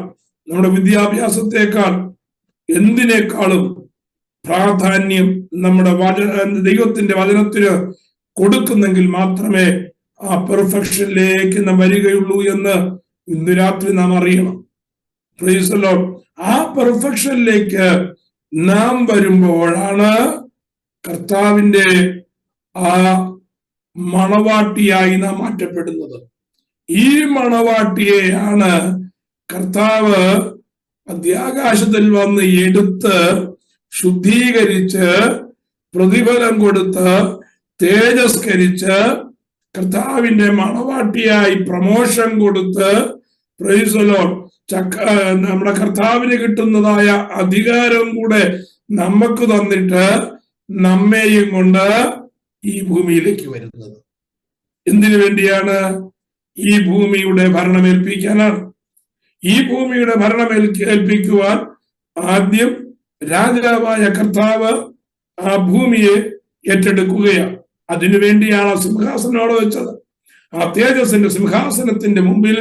നമ്മുടെ വിദ്യാഭ്യാസത്തെക്കാൾ, എന്തിനേക്കാളും പ്രാധാന്യം നമ്മുടെ ദൈവത്തിന്റെ വചനത്തിന് കൊടുക്കുന്നെങ്കിൽ മാത്രമേ ആ പെർഫെക്ഷനിലേക്ക് നാം വരികയുള്ളൂ എന്ന് ഇന്ന് രാത്രി നാം അറിയണം. Praise the Lord. ആ പെർഫെക്ഷനിലേക്ക് നാം വരുമ്പോഴാണ് കർത്താവിന്റെ ആ മണവാട്ടിയായി നാം മാറ്റപ്പെടുന്നത്. ഈ മണവാട്ടിയെയാണ് കർത്താവ് മധ്യാകാശത്തിൽ വന്ന് എടുത്ത് ശുദ്ധീകരിച്ച് പ്രതിഫലം കൊടുത്ത് തേജസ്കരിച്ച് കർത്താവിന്റെ മണവാട്ടിയായി പ്രമോഷൻ കൊടുത്ത്, പ്രൈസ് ദി ലോർഡ്, നമ്മുടെ കർത്താവിന് കിട്ടുന്നതായ അധികാരം കൂടെ നമുക്ക് തന്നിട്ട് നമ്മെയും കൊണ്ട് ഈ ഭൂമിയിലേക്ക് വരുന്നത്. എന്തിനു വേണ്ടിയാണ്? ഈ ഭൂമിയുടെ ഭരണമേൽപ്പിക്കാനാണ്. ഈ ഭൂമിയുടെ ഭരണമേൽപ്പിക്കുവാൻ ആദ്യം രാജാവായ കർത്താവ് ആ ഭൂമിയെ ഏറ്റെടുക്കുകയാണ്. അതിനുവേണ്ടിയാണ് ആ സിംഹാസനം അവിടെ വെച്ചത്. ആ തേജസ്സിന്റെ സിംഹാസനത്തിന്റെ മുമ്പിൽ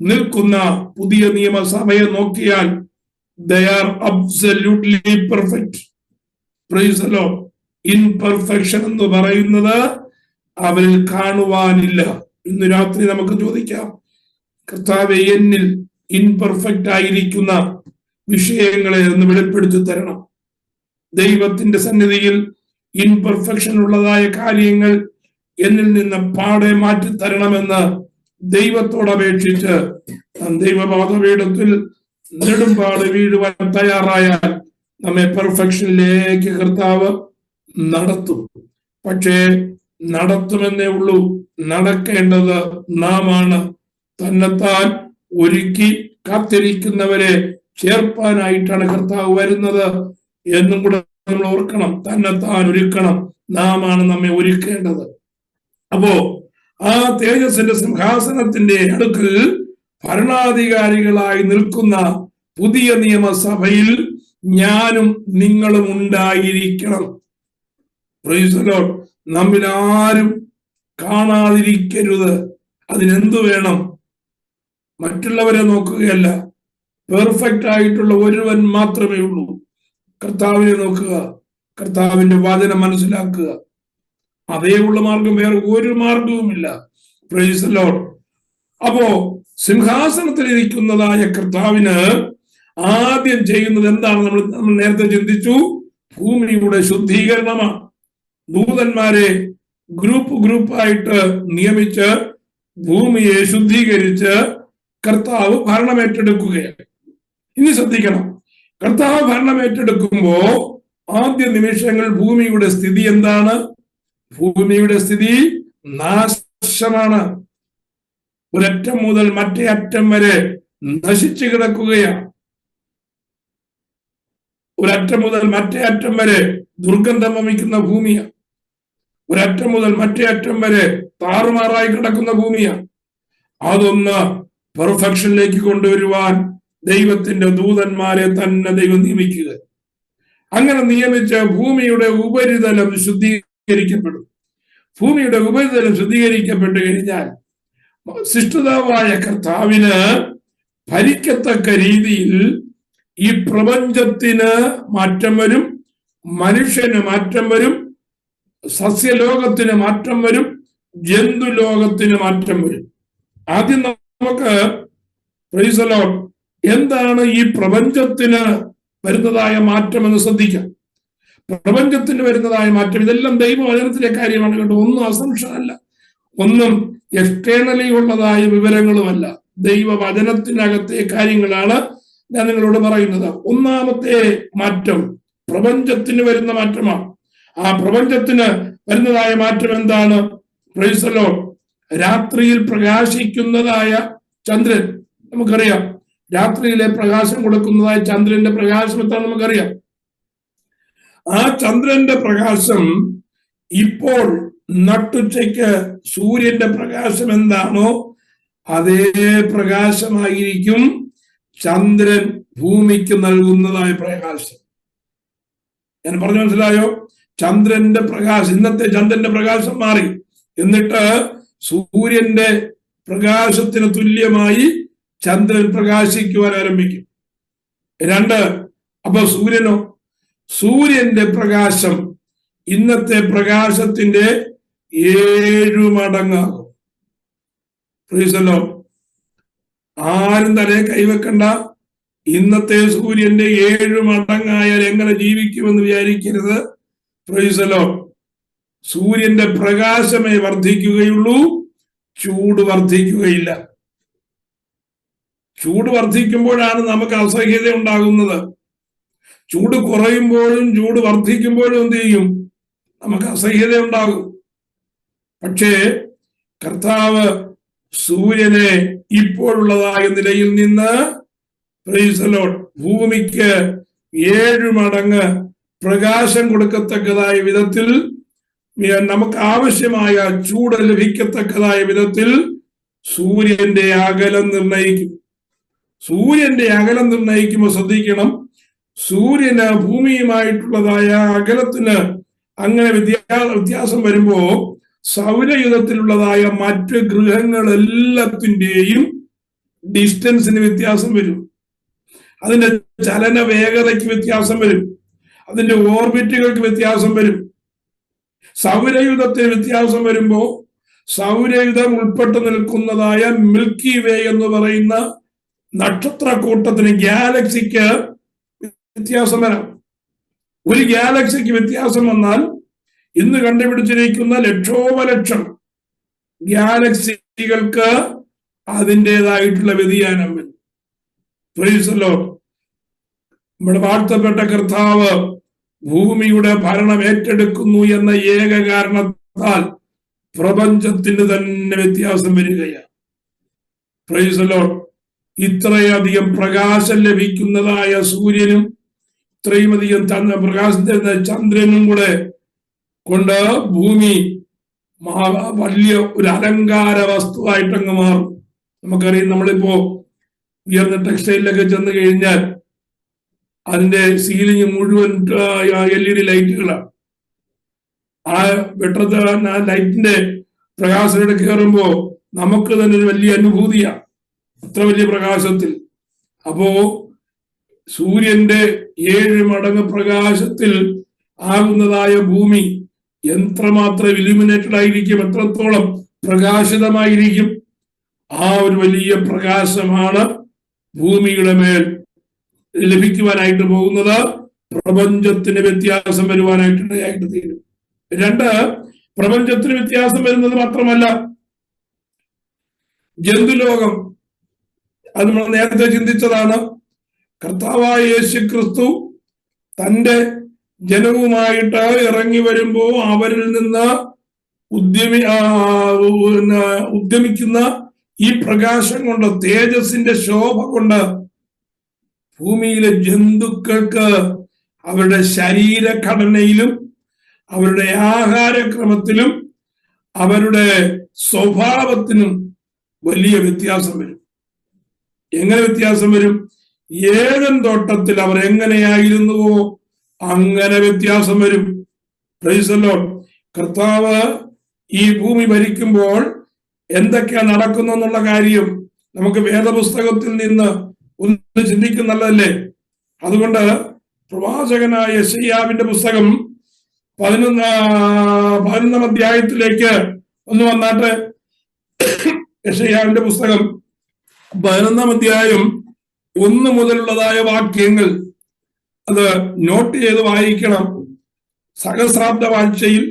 നിൽക്കുന്ന പുതിയ നിയമസഭയെ നോക്കിയാൽ they are absolutely perfect. Praise the Lord. ഇൻപെർഫെക്ഷൻ എന്ന് പറയുന്നത് അവരിൽ കാണുവാനില്ല. ഇന്ന് രാത്രി നമുക്ക് ചോദിക്കാം, കർത്താവേ, എന്നിൽ ഇൻപെർഫെക്റ്റ് ആയിരിക്കുന്ന വിഷയങ്ങളെ ഒന്ന് വെളിപ്പെടുത്തി തരണം. ദൈവത്തിന്റെ സന്നിധിയിൽ ഇൻപെർഫെക്ഷൻ ഉള്ളതായ കാര്യങ്ങൾ എന്നിൽ നിന്ന് പാടെ മാറ്റി തരണമെന്ന് ദൈവത്തോട് അപേക്ഷിച്ച് ദൈവപാദപീഠത്തിൽ നെടുമ്പാട് വീഴുവാൻ തയ്യാറായാൽ നമ്മെ പെർഫെക്ഷനിലേക്ക് കർത്താവ് നടത്തും. പക്ഷേ നടത്തുമെന്നേ ഉള്ളൂ, നടക്കേണ്ടത് നാമാണ്. തന്നെത്താൻ ഒരുക്കി കാത്തിരിക്കുന്നവരെ ചേർപ്പാനായിട്ടാണ് കർത്താവ് വരുന്നത് എന്നും കൂടെ നമ്മൾ ഓർക്കണം. തന്നെത്താൻ ഒരുക്കണം, നാമാണ് നമ്മെ ഒരുക്കേണ്ടത്. അപ്പോ ആ തേജസ്സിന്റെ സിംഹാസനത്തിന്റെ അടുക്കൽ ഭരണാധികാരികളായി നിൽക്കുന്ന പുതിയ നിയമസഭയിൽ ഞാനും നിങ്ങളും ഉണ്ടായിരിക്കണം. Praise the Lord. നമ്മിൽ ആരും കാണാതിരിക്കരുത്. അതിനെന്തു വേണം? മറ്റുള്ളവരെ നോക്കുകയല്ല, പെർഫെക്റ്റ് ആയിട്ടുള്ള ഒരുവൻ മാത്രമേ ഉള്ളൂ. കർത്താവിനെ നോക്കുക, കർത്താവിന്റെ വചനം മനസ്സിലാക്കുക. അതേ ഉള്ള മാർഗം, വേറെ ഒരു മാർഗവുമില്ല. Praise the Lord. അപ്പോ സിംഹാസനത്തിലിരിക്കുന്നതായ കർത്താവിന് ആദ്യം ചെയ്യുന്നത് എന്താണ്? നമ്മൾ നേരത്തെ ചിന്തിച്ചു, ഭൂമിയുടെ ശുദ്ധീകരണമാണ്. ദൂതന്മാരെ ഗ്രൂപ്പായിട്ട് നിയമിച്ച് ഭൂമിയെ ശുദ്ധീകരിച്ച് കർത്താവ് ഭരണമേറ്റെടുക്കുകയാണ്. ഇനി ശ്രദ്ധിക്കണം, കർത്താവ് ഭരണമേറ്റെടുക്കുമ്പോ ആദ്യ നിമിഷങ്ങൾ ഭൂമിയുടെ സ്ഥിതി എന്താണ്? ഭൂമിയുടെ സ്ഥിതി നാശമാണ്. ഒരറ്റം മുതൽ മറ്റേ അറ്റം വരെ നശിച്ചു കിടക്കുകയാണ്. ഒരറ്റം മുതൽ മറ്റേ അറ്റം വരെ ദുർഗന്ധം വമിക്കുന്ന ഭൂമിയാണ്. ഒരറ്റം മുതൽ മറ്റേ അറ്റം വരെ താറുമാറായി കിടക്കുന്ന ഭൂമിയാണ്. അതൊന്ന് പെർഫെക്ഷനിലേക്ക് കൊണ്ടുവരുവാൻ ദൈവത്തിന്റെ ദൂതന്മാരെ തന്നെ ദൈവം നിയമിക്കുക. അങ്ങനെ നിയമിച്ച ഭൂമിയുടെ ഉപരിതലം ശുദ്ധീകരിക്കപ്പെടും. ഭൂമിയുടെ ഉപരിതലം ശുദ്ധീകരിക്കപ്പെട്ടു കഴിഞ്ഞാൽ സൃഷ്ടിതാവായ കർത്താവിന് ഭരിക്കത്തക്ക രീതിയിൽ ഈ പ്രപഞ്ചത്തിന് മാറ്റം വരും, മനുഷ്യന് മാറ്റം വരും, സസ്യലോകത്തിന് മാറ്റം വരും, ജന്തുലോകത്തിന് മാറ്റം വരും. ആദ്യം നമുക്ക് പ്രൈസ് ദി ലോർഡ് എന്താണ് ഈ പ്രപഞ്ചത്തിന് വരുന്നതായ മാറ്റം എന്ന് ശ്രദ്ധിക്കാം. പ്രപഞ്ചത്തിന് വരുന്നതായ മാറ്റം ഇതെല്ലാം ദൈവവചനത്തിലെ കാര്യമാണ് കേട്ടോ. ഒന്നും അസംഷൻ അല്ല, ഒന്നും എക്സ്റ്റേണലി ഉള്ളതായ വിവരങ്ങളുമല്ല, ദൈവവചനത്തിനകത്തെ കാര്യങ്ങളാണ് ഞാൻ നിങ്ങളോട് പറയുന്നത്. ഒന്നാമത്തെ മാറ്റം പ്രപഞ്ചത്തിന് വരുന്ന മാറ്റമാണ്. ആ പ്രപഞ്ചത്തിന് വരുന്നതായ മാറ്റം എന്താണ്? പ്രൈസ് ദി ലോർഡ്, രാത്രിയിൽ പ്രകാശിക്കുന്നതായ ചന്ദ്രൻ നമുക്കറിയാം. രാത്രിയിലെ പ്രകാശം കൊടുക്കുന്നതായ ചന്ദ്രന്റെ പ്രകാശം എത്താൻ നമുക്കറിയാം. ആ ചന്ദ്രന്റെ പ്രകാശം ഇപ്പോൾ നട്ടുച്ചയ്ക്ക് സൂര്യന്റെ പ്രകാശം എന്താണോ അതേ പ്രകാശമായിരിക്കും ചന്ദ്രൻ ഭൂമിക്ക് നൽകുന്നതായ പ്രകാശം. ഞാൻ പറഞ്ഞു മനസ്സിലായോ? ചന്ദ്രന്റെ പ്രകാശം, ഇന്നത്തെ ചന്ദ്രന്റെ പ്രകാശം മാറി, എന്നിട്ട് സൂര്യന്റെ പ്രകാശത്തിന് തുല്യമായി ചന്ദ്രൻ പ്രകാശിക്കുവാൻ ആരംഭിക്കും. രണ്ട്, അപ്പൊ സൂര്യനോ? സൂര്യന്റെ പ്രകാശം ഇന്നത്തെ പ്രകാശത്തിന്റെ 7 മടങ്ങാകും. Praise the Lord. ആരും തലേ കൈവെക്കണ്ട. ഇന്നത്തെ സൂര്യന്റെ 7 മടങ്ങായാൽ എങ്ങനെ ജീവിക്കുമെന്ന് വിചാരിക്കരുത്. Praise the Lord. സൂര്യന്റെ പ്രകാശമേ വർദ്ധിക്കുകയുള്ളൂ, ചൂട് വർദ്ധിക്കുകയില്ല. ചൂട് വർദ്ധിക്കുമ്പോഴാണ് നമുക്ക് അസഹ്യത ഉണ്ടാകുന്നത്. ചൂട് കുറയുമ്പോഴും ചൂട് വർദ്ധിക്കുമ്പോഴും എന്ത് ചെയ്യും? നമുക്ക് അസഹ്യത ഉണ്ടാകും. പക്ഷേ കർത്താവ് സൂര്യനെ ഇപ്പോഴുള്ളതായ നിലയിൽ നിന്ന് പ്രൈസ് ദി ലോർഡ് ഭൂമിക്ക് 7 മടങ്ങ് പ്രകാശം കൊടുക്കത്തക്കതായ വിധത്തിൽ, നമുക്ക് ആവശ്യമായ ചൂട് ലഭിക്കത്തക്കതായ വിധത്തിൽ സൂര്യന്റെ അകലം നിർണയിക്കും. സൂര്യന്റെ അകലം നിർണയിക്കുമ്പോൾ ശ്രദ്ധിക്കണം, സൂര്യന് ഭൂമിയുമായിട്ടുള്ളതായ അകലത്തിന് അങ്ങനെ വ്യത്യാസം വരുമ്പോ സൗരയുധത്തിലുള്ളതായ മറ്റ് ഗ്രഹങ്ങളെല്ലാത്തിൻ്റെയും ഡിസ്റ്റൻസിന് വ്യത്യാസം വരും. അതിന്റെ ചലന വേഗതയ്ക്ക് വ്യത്യാസം വരും, അതിന്റെ ഓർബിറ്റുകൾക്ക് വ്യത്യാസം വരും. സൗരയുധത്തിന് വ്യത്യാസം വരുമ്പോ സൗരയുധം ഉൾപ്പെട്ട് നിൽക്കുന്നതായ മിൽക്കി വേ എന്ന് പറയുന്ന നക്ഷത്രക്കൂട്ടത്തിന്, ഗാലക്സിക്ക് വ്യത്യാസം വരാം. ഒരു ഗാലക്സിക്ക് വ്യത്യാസം വന്നാൽ ഇന്ന് കണ്ടുപിടിച്ചിരിക്കുന്ന ലക്ഷോപലക്ഷം ഗാലക്സികൾക്ക് അതിൻ്റെതായിട്ടുള്ള വ്യതിയാനം വരും. Praise the Lord. നമ്മുടെ വാഴ്ത്തപ്പെട്ട കർത്താവ് ഭൂമിയുടെ ഭരണം ഏറ്റെടുക്കുന്നു എന്ന ഏക കാരണത്താൽ പ്രപഞ്ചത്തിന് തന്നെ വ്യത്യാസം വരികയാണ്. Praise the Lord. ഇത്രയധികം പ്രകാശം ലഭിക്കുന്നതായ സൂര്യനും ഇത്രയും അധികം പ്രകാശം തരുന്ന ചന്ദ്രനും കൂടെ കൊണ്ട് ഭൂമി വലിയ ഒരു അലങ്കാര വസ്തുവായിട്ടങ്ങ് മാറും. നമുക്കറിയാം, നമ്മളിപ്പോ ഉയർന്ന ടെക്സ്റ്റൈലിലൊക്കെ ചെന്ന് കഴിഞ്ഞാൽ അതിന്റെ സീലിംഗ് മുഴുവൻ LED ലൈറ്റുകളാണ്. ആ വെട്ടത്തെ ലൈറ്റിന്റെ പ്രകാശത്തോടെ കയറുമ്പോ നമുക്ക് തന്നെ ഒരു വലിയ അനുഭൂതിയാണ്, അത്ര വലിയ പ്രകാശത്തിൽ. അപ്പോ സൂര്യന്റെ 7 മടങ്ങ് പ്രകാശത്തിൽ ആകുന്നതായ ഭൂമി എത്രമാത്രം ഇലുമിനേറ്റഡ് ആയിരിക്കും, എത്രത്തോളം പ്രകാശിതമായിരിക്കും. ആ ഒരു വലിയ പ്രകാശമാണ് ഭൂമിയുടെ മേൽ ലഭിക്കുവാനായിട്ട് പോകുന്നത്. പ്രപഞ്ചത്തിന് വ്യത്യാസം വരുവാനായിട്ട് തീരും. രണ്ട്, പ്രപഞ്ചത്തിന് വ്യത്യാസം വരുന്നത് മാത്രമല്ല, ജന്തുലോകം, അത് നമ്മൾ നേരത്തെ ചിന്തിച്ചതാണ്. കർത്താവായ യേശു ക്രിസ്തു തന്റെ ജനവുമായിട്ട് ഇറങ്ങി വരുമ്പോ അവരിൽ നിന്ന് ഉദ്യമിക്കുന്ന ഈ പ്രകാശം കൊണ്ട്, തേജസ്സിന്റെ ശോഭ കൊണ്ട് ഭൂമിയിലെ ജന്തുക്കൾക്ക് അവരുടെ ശരീരഘടനയിലും അവരുടെ എങ്ങനെ വ്യത്യാസം വരും? ഏദൻ തോട്ടത്തിൽ അവർ എങ്ങനെയായിരുന്നുവോ അങ്ങനെ വ്യത്യാസം വരും. Praise the Lord. കർത്താവ് ഈ ഭൂമി ഭരിക്കുമ്പോൾ എന്തൊക്കെയാ നടക്കുന്നു കാര്യം നമുക്ക് വേദപുസ്തകത്തിൽ നിന്ന് ഒന്ന് ചിന്തിക്കുന്നതല്ലേ. അതുകൊണ്ട് പ്രവാചകനായ യെശയ്യാവിന്റെ പുസ്തകം 11 അധ്യായത്തിലേക്ക് ഒന്ന് വന്നാട്ടെ. യെശയ്യാവിന്റെ പുസ്തകം 11 അധ്യായം 1 മുതലുള്ളതായ വാക്യങ്ങൾ അത് നോട്ട് ചെയ്ത് വായിക്കണം. സഹസ്രാബ്ദ വാഴ്ചയിൽ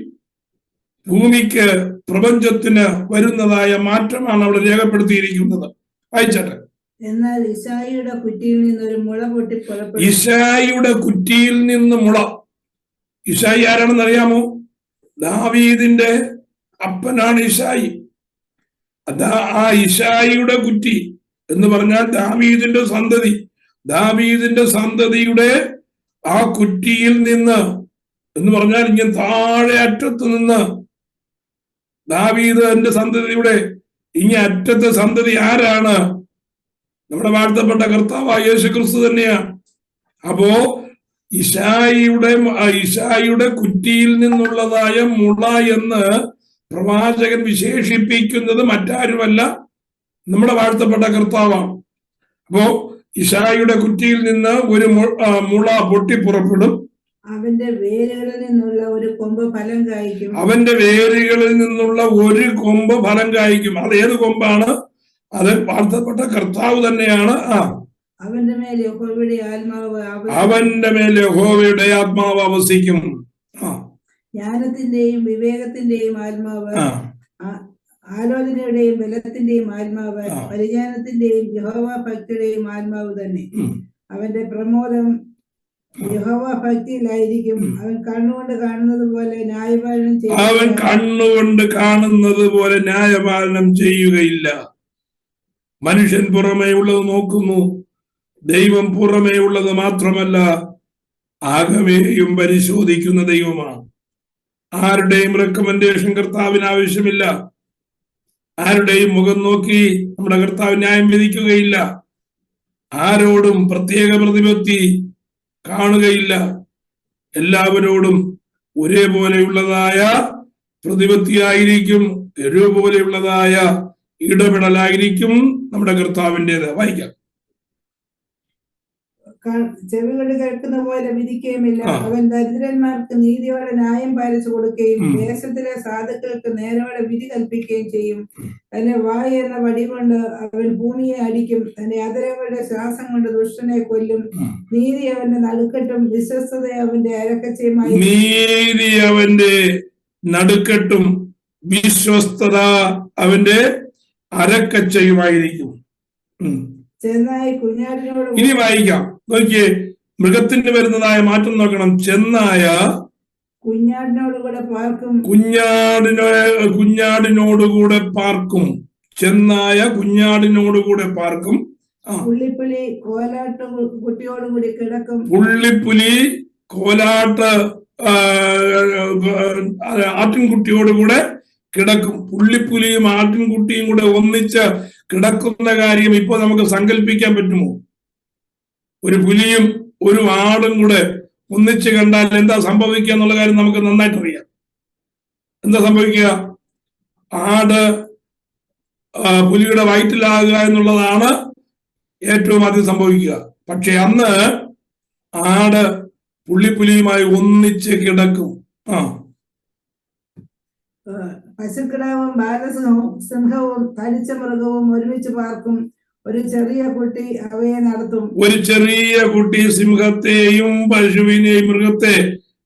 ഭൂമിക്ക് പ്രപഞ്ചത്തിന് വരുന്നതായ മാറ്റമാണ് അവിടെ രേഖപ്പെടുത്തിയിരിക്കുന്നത്. വായിച്ചട്ടെ. എന്നാൽ ഇശായിയുടെ കുറ്റിയിൽ നിന്ന് ഒരു മുള പൊട്ടി പുറപ്പെട്ടു. ഇശായിയുടെ കുറ്റിയിൽ നിന്ന് മുള. ഇശായി ആരാണെന്ന് അറിയാമോ? ദാവീദിന്റെ അപ്പനാണ് ഇശായി. ആ ഇശായിയുടെ കുറ്റി എന്ന് പറഞ്ഞാൽ ദാവീദിന്റെ സന്തതി. ദാവീദിന്റെ സന്തതിയുടെ ആ കുറ്റിയിൽ നിന്ന് എന്ന് പറഞ്ഞാൽ ഇങ്ങനെ താഴെ അറ്റത്ത് നിന്ന് ദാവീദിന്റെ സന്തതിയുടെ ഇങ്ങ അറ്റത്തെ സന്തതി ആരാണ്? നമ്മുടെ വാഴ്ത്തപ്പെട്ട കർത്താവായ യേശുക്രിസ്തു തന്നെയാണ്. അപ്പോ ഇശായിയുടെ കുറ്റിയിൽ നിന്നുള്ളതായ മുള എന്ന് പ്രവാചകൻ വിശേഷിപ്പിക്കുന്നത് മറ്റാരുമല്ല, നമ്മുടെ വാഴ്ത്തപ്പെട്ട കർത്താവാണ്. അപ്പോ ഇശായിയുടെ കുറ്റിയിൽ നിന്ന് ഒരു മുള പൊട്ടി പുറപ്പെടും. അവന്റെ വേരുകളിൽ നിന്നുള്ള ഒരു കൊമ്പ് ഫലം കായ്ക്കും. അവന്റെ വേരുകളിൽ നിന്നുള്ള ഒരു കൊമ്പ് ഫലം കായ്ക്കും. അത് ഏത് കൊമ്പാണ്? അത് വാഴ്ത്തപ്പെട്ട കർത്താവ് തന്നെയാണ്. അവന്റെ മേൽ യഹോവയുടെ ആത്മാവ് വസിക്കും. ജ്ഞാനത്തിന്റെയും വിവേകത്തിന്റെയും ആത്മാവ്, ആലോചനയുടെയും ബലത്തിന്റെയും ആത്മാവ്, പരിജ്ഞാനത്തിന്റെയും യഹോവ ഭക്തിയുടെയും ആത്മാവ് തന്നെ. അവന്റെ പ്രമോദം യഹോവ ഭക്തിയിലായിരിക്കും. അവൻ കണ്ണുകൊണ്ട് കാണുന്നത് പോലെ ന്യായപാലനം ചെയ്യുകയില്ല. മനുഷ്യൻ പുറമേ ഉള്ളത് നോക്കുന്നു, ദൈവം പുറമേ ഉള്ളത് മാത്രമല്ല ആകമേയും പരിശോധിക്കുന്ന ദൈവമാണ്. ആരുടെയും റെക്കമെൻഡേഷൻ കർത്താവിന് ആവശ്യമില്ല. ആരുടെയും മുഖം നോക്കി നമ്മുടെ കർത്താവ് ന്യായം വിധിക്കുകയില്ല. ആരോടും പ്രത്യേക പ്രതിപത്തി കാണുകയില്ല. എല്ലാവരോടും ഒരേപോലെയുള്ളതായ പ്രതിപത്തിയായിരിക്കും, ഒരേപോലെയുള്ളതായ ഇടപെടലായിരിക്കും നമ്മുടെ കർത്താവിൻ്റെത്. വായിക്കാം. ചെവികൊണ്ട് കേൾക്കുന്ന പോലെ വിധിക്കുകയുമില്ല. അവൻ ദരിദ്രന്മാർക്ക് നീതിയോടെ ന്യായം പാലിച്ചു കൊടുക്കുകയും ദേശത്തിലെ സാധുക്കൾക്ക് നേരോടെ വിധി കൽപ്പിക്കുകയും ചെയ്യും. തന്റെ വായ് എന്ന വടി കൊണ്ട് അവൻ ഭൂമിയെ അടിക്കും. തന്റെ അതരങ്ങളുടെ ശ്വാസം കൊണ്ട് ദുഷ്ടനെ കൊല്ലും. നീതി അവന്റെ നടുക്കെട്ടും വിശ്വസ്തത അവന്റെ അരക്കച്ചയുമായി. നീതി അവന്റെ നടുക്കെട്ടും വിശ്വസ്തത അവന്റെ അരക്കച്ചയുമായിരിക്കും. ചെന്നായി കുഞ്ഞാടിനോട്. ഇനി വായിക്കാം. നോക്കിയേ, മൃഗത്തിന് വരുന്നതായ മാറ്റം നോക്കണം. ചെന്നായ കുഞ്ഞാടിനോടുകൂടെ പാർക്കും. കുഞ്ഞാടിനോടുകൂടെ പാർക്കും. ചെന്നായ കുഞ്ഞാടിനോടുകൂടെ പാർക്കും. പുള്ളിപ്പുലി കോലാട്ട് കുട്ടിയോടുകൂടി കിടക്കും. പുള്ളിപ്പുലി കോലാട്ട് ആട്ടിൻകുട്ടിയോടുകൂടെ കിടക്കും. പുള്ളിപ്പുലിയും ആട്ടിൻകുട്ടിയും കൂടെ ഒന്നിച്ച് കിടക്കുന്ന കാര്യം ഇപ്പൊ നമുക്ക് സങ്കല്പിക്കാൻ പറ്റുമോ? ഒരു പുലിയും ഒരു ആടും കൂടെ ഒന്നിച്ച് കണ്ടാൽ എന്താ സംഭവിക്കുക എന്നുള്ള കാര്യം നമുക്ക് നന്നായിട്ട് അറിയാം. എന്താ സംഭവിക്കുക? ആട് പുലിയുടെ വയറ്റിലാകുക എന്നുള്ളതാണ് ഏറ്റവും ആദ്യം സംഭവിക്കുക. പക്ഷെ അന്ന് ആട് പുള്ളിപ്പുലിയുമായി ഒന്നിച്ച് കിടക്കും. പശുക്കിടാവും ബാലസിംഹവും തടിച്ച മൃഗവും ഒരുമിച്ച് പാർക്കും. ഒരു ചെറിയ കുട്ടി അവയെ നടത്തും. ഒരു ചെറിയ കുട്ടി സിംഹത്തെയും പശുവിനെയും മൃഗത്തെ